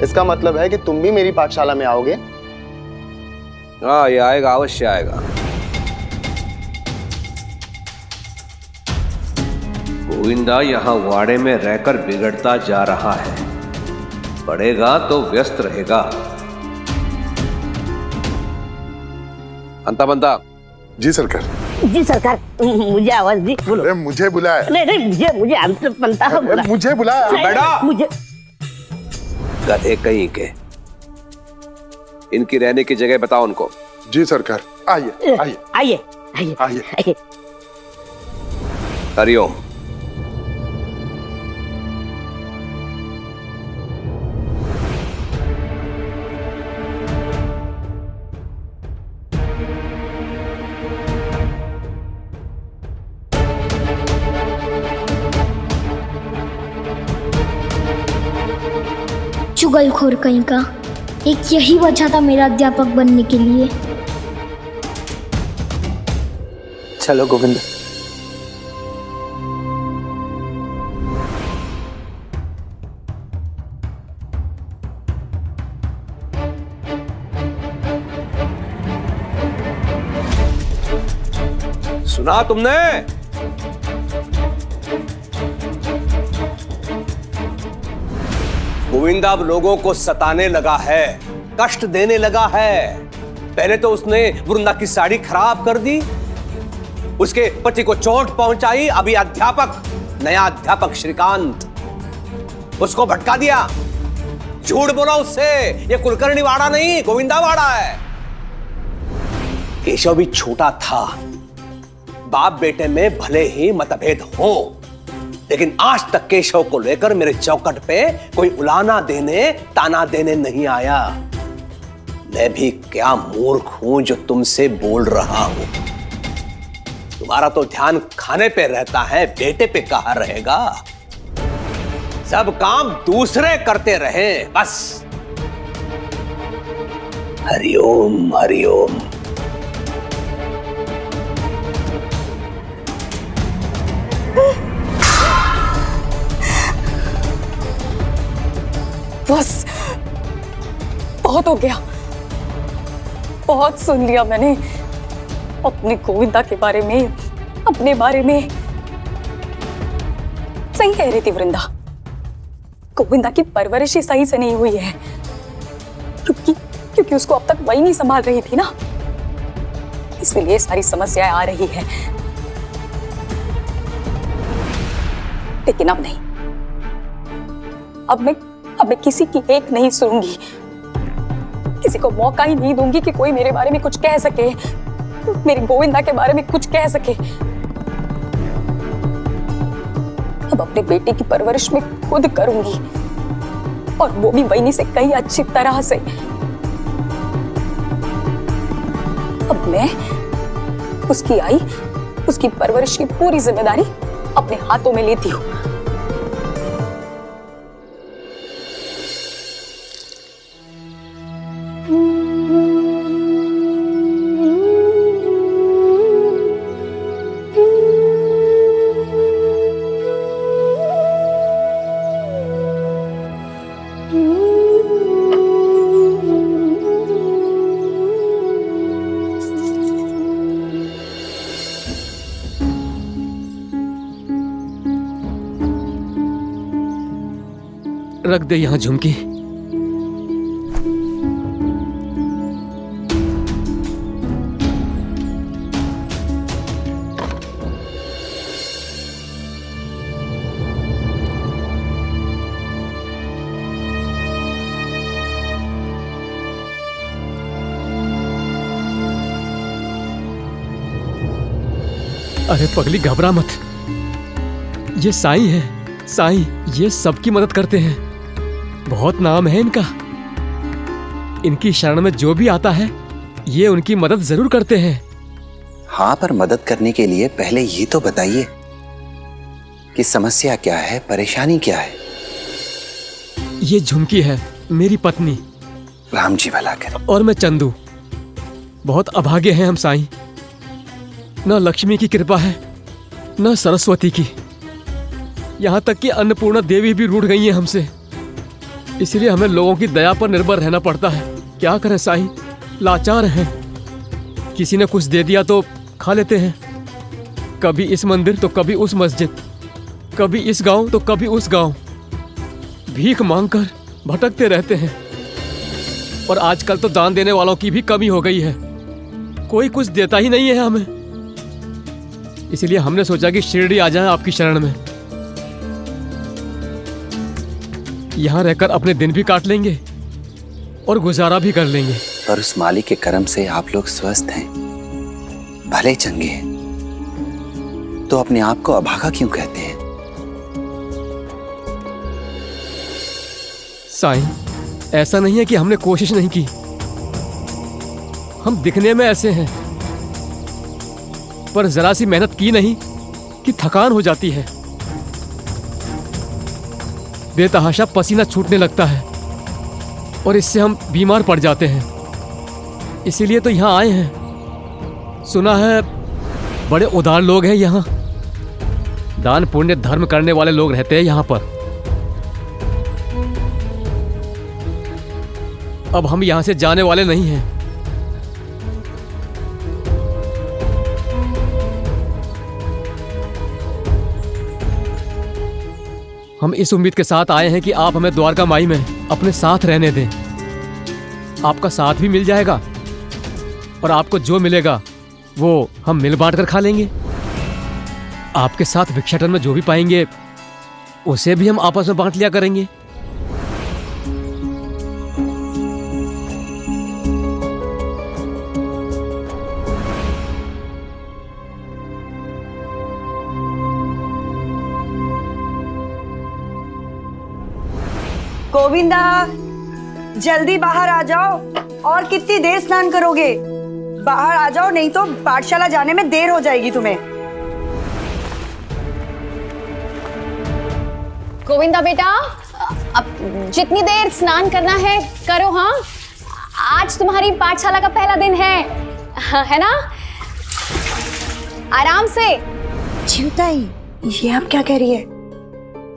इसका मतलब है कि तुम भी मेरी पाठशाला में आओगे? हाँ, ये आएगा, अवश्य आएगा। गोविंदा यहाँ वाड़े में रहकर बिगड़ता जा रहा है, पढ़ेगा तो व्यस्त रहेगा। अंता बंता। जी सरकार। जी सरकार, मुझे आवाज दी। बोलो। अरे मुझे बुलाया। नहीं मुझे अंत बनता है बुला। मुझे बुलाया। बेटा। मुझे गधे कहीं के। इनकी रहने की जगह बताओ उनको। जी सरकार। आइए आइए आइए आइए आइए। हरिओम। चुगलखोर कहीं का, एक यही वजह था मेरा अध्यापक बनने के लिए। चलो गोविंद। सुना तुमने? गोविंदा अब लोगों को सताने लगा है, कष्ट देने लगा है। पहले तो उसने वृंदा की साड़ी खराब कर दी, उसके पति को चोट पहुंचाई, अभी नया अध्यापक श्रीकांत, उसको भटका दिया, झूठ बोला उससे। ये कुलकर्णी वाड़ा नहीं, गोविंदा वाड़ा है। केशव भी छोटा था, बाप बेटे में भले ही मतभेद हो, लेकिन आज तक केशव को लेकर मेरे चौखट पे कोई उलाना देने, ताना देने नहीं आया। मैं भी क्या मूर्ख हूं जो तुमसे बोल रहा हूं। तुम्हारा तो ध्यान खाने पे रहता है, बेटे पे कहाँ रहेगा। सब काम दूसरे करते रहे बस। हरिओम हरिओम। बस बहुत हो गया, बहुत सुन लिया मैंने अपने गोविंदा के बारे में, अपने बारे में। सही कह रही थी वृंदा, गोविंदा की परवरिश ही सही से नहीं हुई है, क्योंकि उसको अब तक वही नहीं संभाल रही थी ना, इसलिए सारी समस्याएं आ रही है। लेकिन अब नहीं, अब मैं किसी की एक नहीं सुनूंगी, किसी को मौका ही नहीं दूंगी कि कोई मेरे बारे में कुछ कह सके, मेरी गोविंदा के बारे में कुछ कह सके। अब अपने बेटे की परवरिश में खुद करूंगी, और वो भी वही से कहीं अच्छी तरह से। अब मैं उसकी आई, उसकी परवरिश की पूरी जिम्मेदारी अपने हाथों में लेती हूँ। रख दे यहां झुमकी। अरे पगली घबरा मत, ये साईं है, साईं ये सबकी मदद करते हैं, बहुत नाम है इनका। इनकी शरण में जो भी आता है ये उनकी मदद जरूर करते हैं। हाँ, पर मदद करने के लिए पहले ये तो बताइए कि समस्या क्या है, परेशानी क्या है। ये झुमकी है मेरी पत्नी। राम जी भला करे। और मैं चंदू। बहुत अभागे हैं हम साईं, न लक्ष्मी की कृपा है न सरस्वती की, यहाँ तक कि अन्नपूर्णा देवी भी रूठ गई हैं हमसे। इसलिए हमें लोगों की दया पर निर्भर रहना पड़ता है। क्या करें साईं, लाचार हैं। किसी ने कुछ दे दिया तो खा लेते हैं, कभी इस मंदिर तो कभी उस मस्जिद, कभी इस गांव तो कभी उस गांव, भीख मांगकर भटकते रहते हैं। और आजकल तो दान देने वालों की भी कमी हो गई है, कोई कुछ देता ही नहीं है हमें। इसलिए हमने सोचा कि शिरडी आ जाएं आपकी शरण में, यहां रहकर अपने दिन भी काट लेंगे और गुजारा भी कर लेंगे। पर उस मालिक के कर्म से आप लोग स्वस्थ हैं, भले चंगे हैं, तो अपने आप को अभागा क्यों कहते हैं? साईं, ऐसा नहीं है कि हमने कोशिश नहीं की, हम दिखने में ऐसे हैं, पर जरा सी मेहनत की नहीं कि थकान हो जाती है, बेतहाशा पसीना छूटने लगता है और इससे हम बीमार पड़ जाते हैं। इसीलिए तो यहाँ आए हैं। सुना है बड़े उदार लोग हैं यहाँ, दान पुण्य धर्म करने वाले लोग रहते हैं यहाँ पर। अब हम यहाँ से जाने वाले नहीं हैं। हम इस उम्मीद के साथ आए हैं कि आप हमें द्वारका माई में अपने साथ रहने दें। आपका साथ भी मिल जाएगा और आपको जो मिलेगा वो हम मिल बांट कर खा लेंगे। आपके साथ भिक्षाटन में जो भी पाएंगे उसे भी हम आपस में बांट लिया करेंगे। गोविंदा, जल्दी बाहर आ जाओ। और कितनी देर स्नान करोगे? बाहर आ जाओ, नहीं तो पाठशाला जाने में देर हो जाएगी तुम्हें। गोविंदा बेटा, अब जितनी देर स्नान करना है करो। हाँ, आज तुम्हारी पाठशाला का पहला दिन है ना? आराम से। चिंताई, ये आप क्या कह रही है?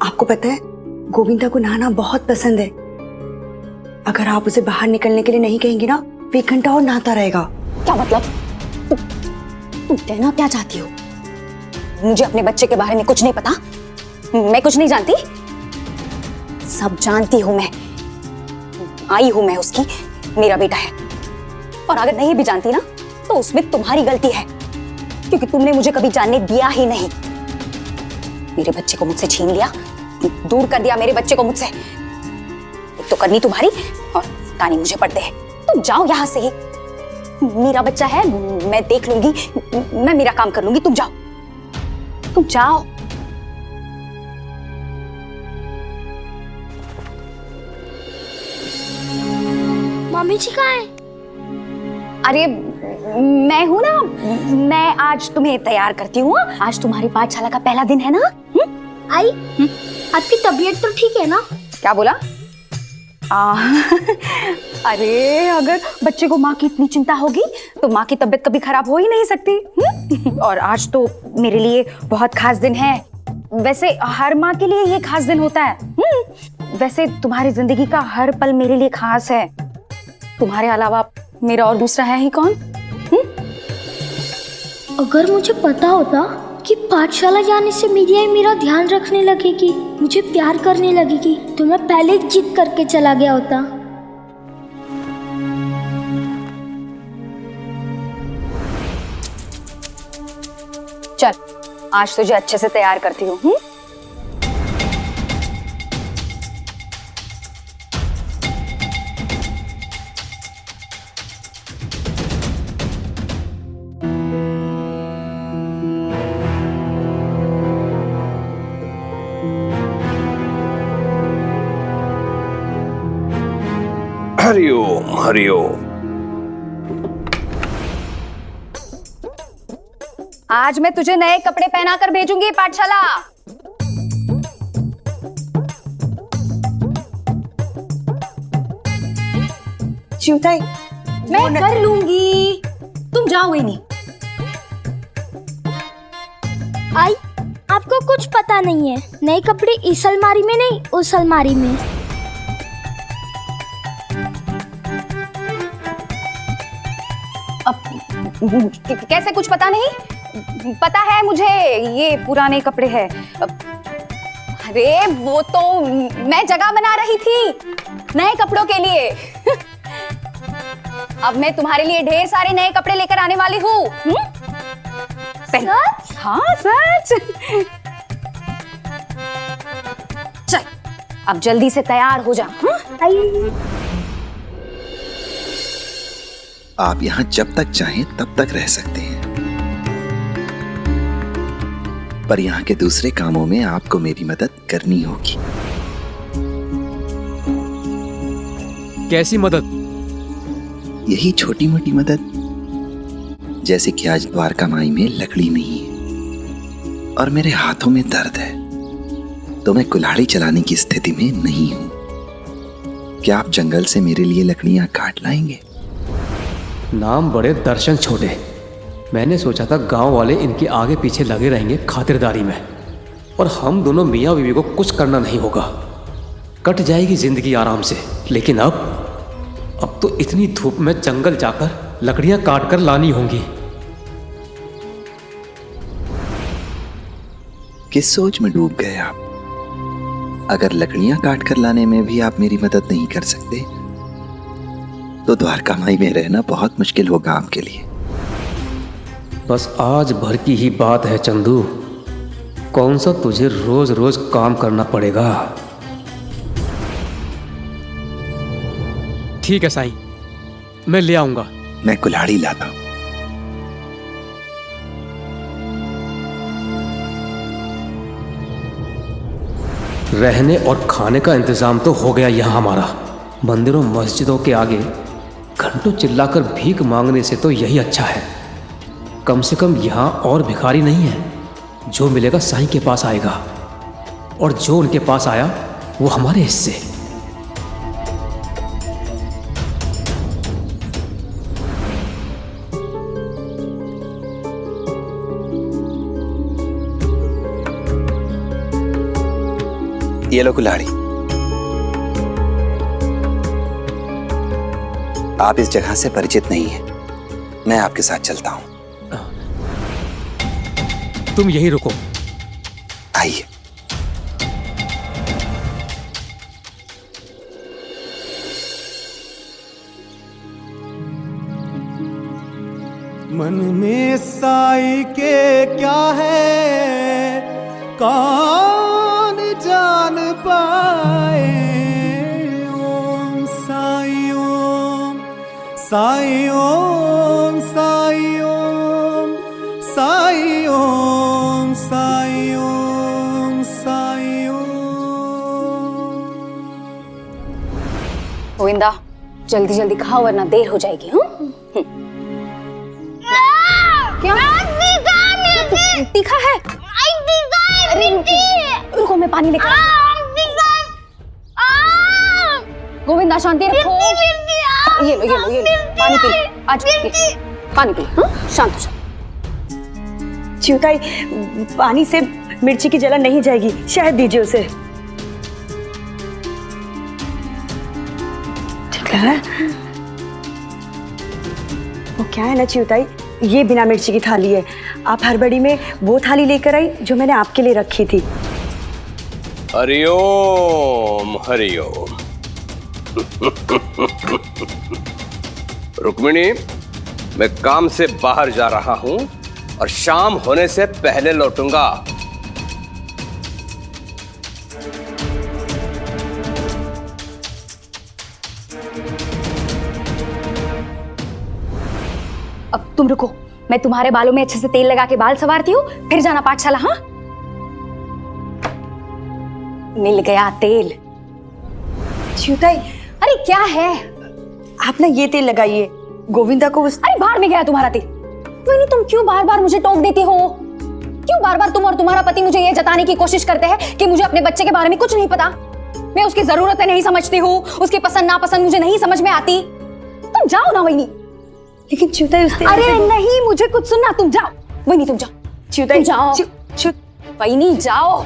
आपको पता है गोविंदा को नहाना बहुत पसंद है। अगर आप उसे बाहर निकलने के लिए नहीं कहेंगी ना, वो 1 घंटा और नहाता रहेगा। क्या मतलब? तुम कहना क्या चाहती हो? मुझे अपने बच्चे के बारे में कुछ नहीं पता? मैं कुछ नहीं जानती? सब जानती हूं मैं। आई हूं मैं उसकी, मेरा बेटा है। और अगर नहीं भी जानती ना, तो उसमें तुम्हारी गलती है, क्योंकि तुमने मुझे कभी जानने दिया ही नहीं। मेरे बच्चे को मुझसे छीन लिया, दूर कर दिया मेरे बच्चे को मुझसे। एक तो करनी तुम्हारी और तानी मुझे पड़ते हैं। तुम जाओ यहाँ से ही। मेरा बच्चा है, मैं देख लूंगी, मैं मेरा काम कर लूंगी। तुम जाओ, तुम जाओ। मम्मी जी कहाँ है? अरे मैं हूं ना, मैं आज तुम्हें तैयार करती हूँ। आज तुम्हारी पाठशाला का पहला दिन है ना? आई, आपकी तबीयत तो ठीक है ना? क्या बोला? अरे अगर बच्चे को माँ की इतनी चिंता होगी तो माँ की तबीयत कभी खराब हो ही नहीं सकती। और आज तो मेरे लिए बहुत खास दिन है। वैसे हर माँ के लिए ये खास दिन होता है। वैसे तुम्हारी जिंदगी का हर पल मेरे लिए खास है। तुम्हारे अलावा मेरा और दूसरा है ही कौन? अगर मुझे पता होता कि पाठशाला जाने से मेरा ध्यान रखने लगेगी, मुझे प्यार करने लगेगी, तो मैं पहले जिद करके चला गया होता। चल, आज तुझे अच्छे से तैयार करती हूँ। हरिओम हरिओम। आज मैं तुझे नए कपड़े पहनाकर भेजूंगी पाठशाला। चिंताई मैं कर लूंगी, तुम जाओ ही नहीं। आई, आपको कुछ पता नहीं है, नए कपड़े इस अलमारी में नहीं उस अलमारी में। अब कैसे कुछ पता नहीं? पता है मुझे, ये पुराने कपड़े हैं। अरे वो तो मैं जगह बना रही थी नए कपड़ों के लिए। अब मैं तुम्हारे लिए ढेर सारे नए कपड़े लेकर आने वाली हूँ। सच? हाँ सच। चल अब जल्दी से तैयार हो जा। आप यहाँ जब तक चाहें तब तक रह सकते हैं, पर यहाँ के दूसरे कामों में आपको मेरी मदद करनी होगी। कैसी मदद? यही छोटी मोटी मदद, जैसे कि आज द्वारका माई में लकड़ी नहीं है और मेरे हाथों में दर्द है, तो मैं कुल्हाड़ी चलाने की स्थिति में नहीं हूं। क्या आप जंगल से मेरे लिए लकड़ियां काट लाएंगे? नाम बड़े दर्शन छोटे। मैंने सोचा था गांव वाले इनके आगे पीछे लगे रहेंगे खातिरदारी में, और हम दोनों मियाँ बीवी को कुछ करना नहीं होगा, कट जाएगी जिंदगी आराम से। लेकिन अब तो इतनी धूप में जंगल जाकर लकड़ियां काट कर लानी होंगी। किस सोच में डूब गए आप? अगर लकड़ियां काट कर लाने में भी आप मेरी मदद नहीं कर सकते, तो द्वारका माई में रहना बहुत मुश्किल होगा आपके लिए। बस आज भर की ही बात है चंदू, कौन सा तुझे रोज रोज काम करना पड़ेगा। ठीक है साईं, मैं ले आऊंगा। मैं कुल्हाड़ी लाता हूं। रहने और खाने का इंतजाम तो हो गया यहाँ हमारा। मंदिरों मस्जिदों के आगे घंटों चिल्लाकर भीख मांगने से तो यही अच्छा है। कम से कम यहाँ और भिखारी नहीं है। जो मिलेगा साईं के पास आएगा, और जो उनके पास आया वो हमारे हिस्से। ये लो कुल्हाड़ी। आप इस जगह से परिचित नहीं हैं, मैं आपके साथ चलता हूं। तुम यहीं रुको। आइए। मन में साई के क्या है कौन जान पाए। ओम साई ओम साई ओम साई ओम साई ओम साई ओम साई ओम। गोविंदा जल्दी जल्दी खाओ वरना देर हो जाएगी। क्या तीखा है? अरे रुको मैं पानी लेकर गोविंदा शांति रखो। ये लो ये लो ये लो पानी पी लो। आज पानी पी लो। शांत हो जाओ। चिंताई, पानी से मिर्ची की जलन नहीं जाएगी, शहद दीजिए उसे। ठीक है। वो क्या है ना चिंताई, ये बिना मिर्ची की थाली है। आप हड़बड़ी में वो थाली लेकर आई जो मैंने आपके लिए रखी थी। हरिओम हरिओम। रुक्मिणी, मैं काम से बाहर जा रहा हूं और शाम होने से पहले लौटूंगा। अब तुम रुको, मैं तुम्हारे बालों में अच्छे से तेल लगा के बाल संवारती हूँ, फिर जाना पाठशाला। हाँ मिल गया तेल। चिंताई, अरे क्या है? आप ना ये तेल लगाइए, गोविंदा को उस... अरे बाहर में गया तुम्हारा तेल। वही तुम क्यों बार बार मुझे टोक देती हो? क्यों बार बार तुम और तुम्हारा पति मुझे ये जताने की कोशिश करते हैं कि मुझे अपने बच्चे के बारे में कुछ नहीं पता? मैं उसकी जरूरतें नहीं समझती हूँ, उसकी पसंद नापसंद मुझे नहीं समझ में आती। तुम जाओ ना वहीनी। लेकिन च्युताई उससे... अरे नहीं, मुझे कुछ सुनना, तुम जाओ वहीनी, तुम जाओ। च्युताई जाओ वहीनी, जाओ।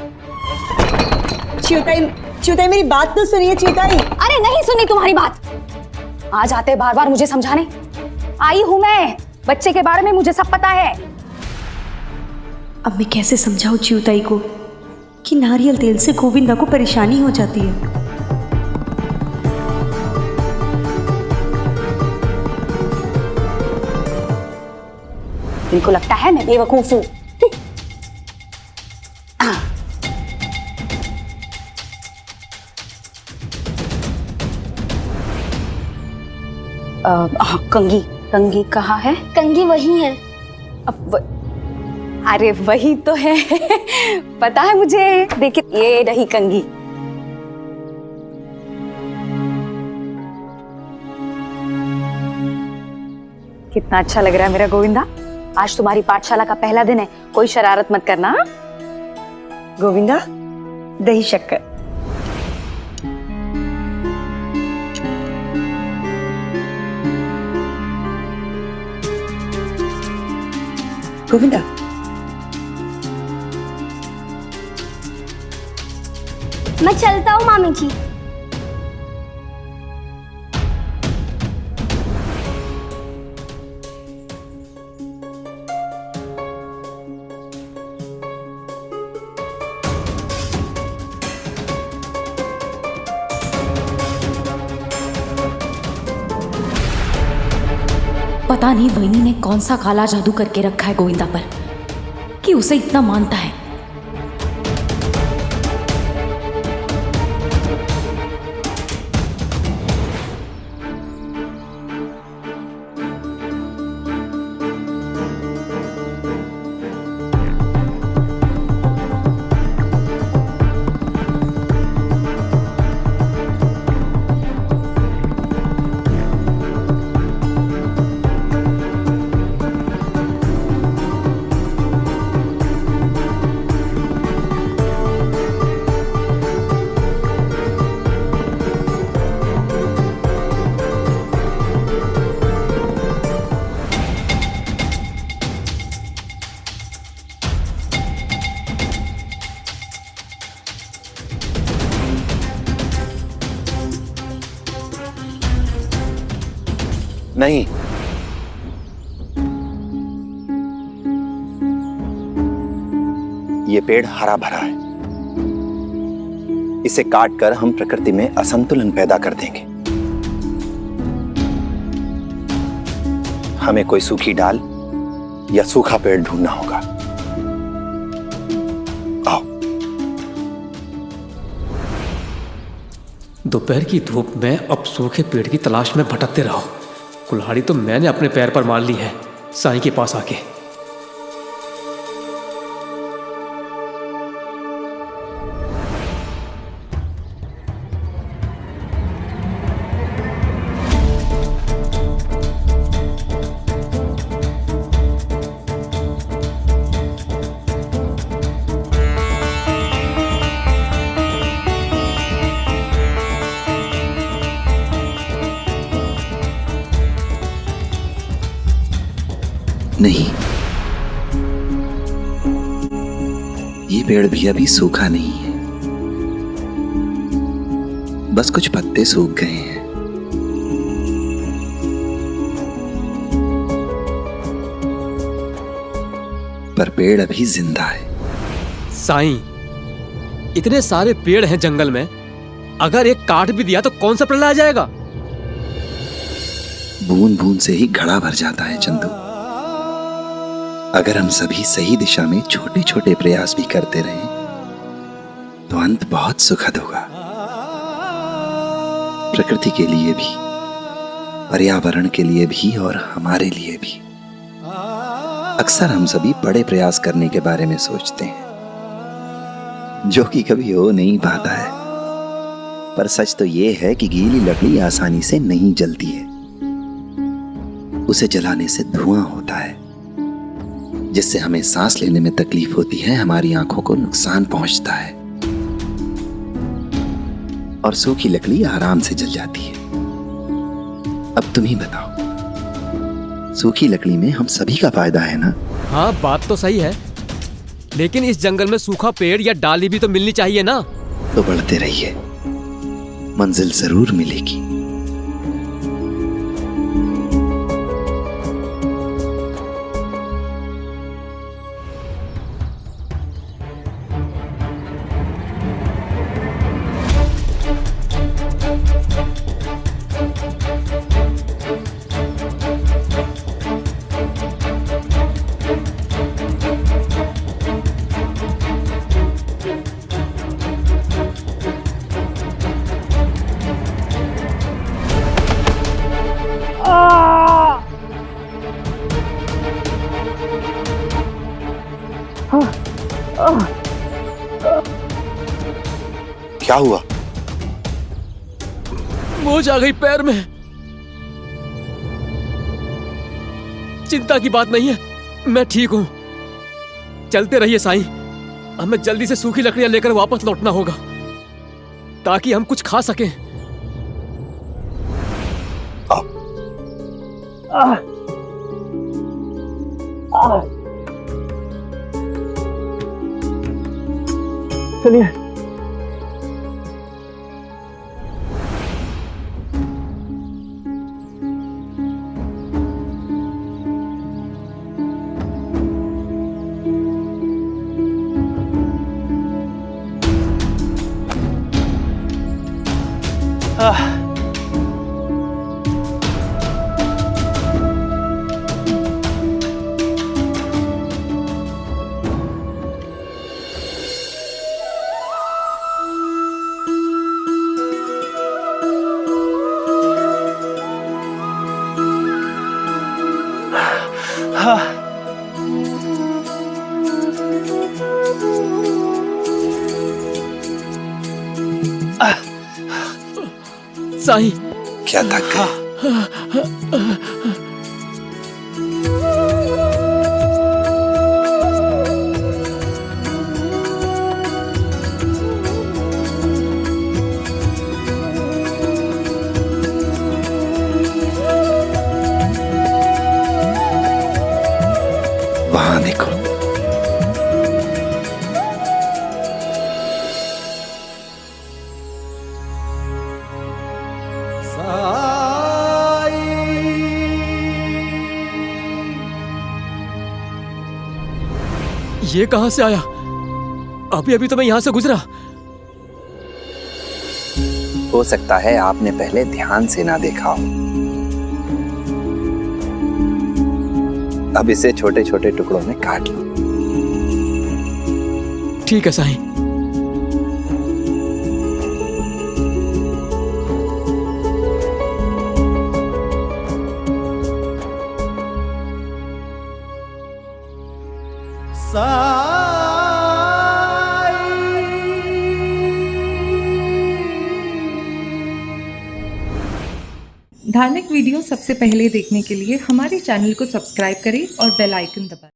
च्युताई मेरी बात तो सुनिए च्युताई। अरे नहीं सुनी तुम्हारी बात। आज आते बार बार मुझे समझाने। आई हूं मैं, बच्चे के बारे में मुझे सब पता है। अब मैं कैसे समझाऊं च्युताई को कि नारियल तेल से गोविंदा को परेशानी हो जाती है। इनको लगता है मैं बेवकूफ हूं। कंगी, कंगी कहाँ है? कंगी वही है। अरे वही तो है। पता है मुझे। देखिए ये रही कंगी। कितना अच्छा लग रहा है मेरा गोविंदा। आज तुम्हारी पाठशाला का पहला दिन है, कोई शरारत मत करना। गोविंदा, दही शक्कर। गोविंदा, मैं चलता हूँ मामी जी। पता नहीं वहीनी ने कौन सा काला जादू करके रखा है गोविंदा पर कि उसे इतना मानता है। नहीं, ये पेड़ हरा भरा है। इसे काट कर हम प्रकृति में असंतुलन पैदा कर देंगे। हमें कोई सूखी डाल या सूखा पेड़ ढूंढना होगा। आओ। दोपहर की धूप में अब सूखे पेड़ की तलाश में भटकते रहो। कुल्हाड़ी तो मैंने अपने पैर पर मार ली है साईं के पास आके। नहीं, ये पेड़ भी अभी सूखा नहीं है, बस कुछ पत्ते सूख गए हैं। पर पेड़ अभी जिंदा है। साईं, इतने सारे पेड़ हैं जंगल में, अगर एक काट भी दिया तो कौन सा प्रलय आ जाएगा? बूंद बूंद से ही घड़ा भर जाता है चंदू। अगर हम सभी सही दिशा में छोटे छोटे प्रयास भी करते रहें तो अंत बहुत सुखद होगा। प्रकृति के लिए भी, पर्यावरण के लिए भी और हमारे लिए भी। अक्सर हम सभी बड़े प्रयास करने के बारे में सोचते हैं जो कि कभी हो नहीं पाता है। पर सच तो यह है कि गीली लकड़ी आसानी से नहीं जलती है। उसे जलाने से धुआं होता है, जिससे हमें सांस लेने में तकलीफ होती है, हमारी आंखों को नुकसान पहुंचता है, और सूखी लकड़ी आराम से जल जाती है। अब तुम ही बताओ, सूखी लकड़ी में हम सभी का फायदा है ना? हाँ, बात तो सही है, लेकिन इस जंगल में सूखा पेड़ या डाली भी तो मिलनी चाहिए ना। तो बढ़ते रहिए, मंजिल जरूर मिलेगी। क्या हुआ? मोच आ गई पैर में। चिंता की बात नहीं है, मैं ठीक हूं। चलते रहिए साईं, हमें जल्दी से सूखी लकड़ियां लेकर वापस लौटना होगा ताकि हम कुछ खा सकें। चलिए। साईं, क्या थक गए? वहां देखो। ये कहां से आया? अभी अभी तो मैं यहां से गुजरा। हो सकता है आपने पहले ध्यान से ना देखा हो। अब इसे छोटे छोटे टुकड़ों में काट लो। ठीक है साईं। धार्मिक वीडियो सबसे पहले देखने के लिए हमारे चैनल को सब्सक्राइब करें और बेल आइकन दबाएं।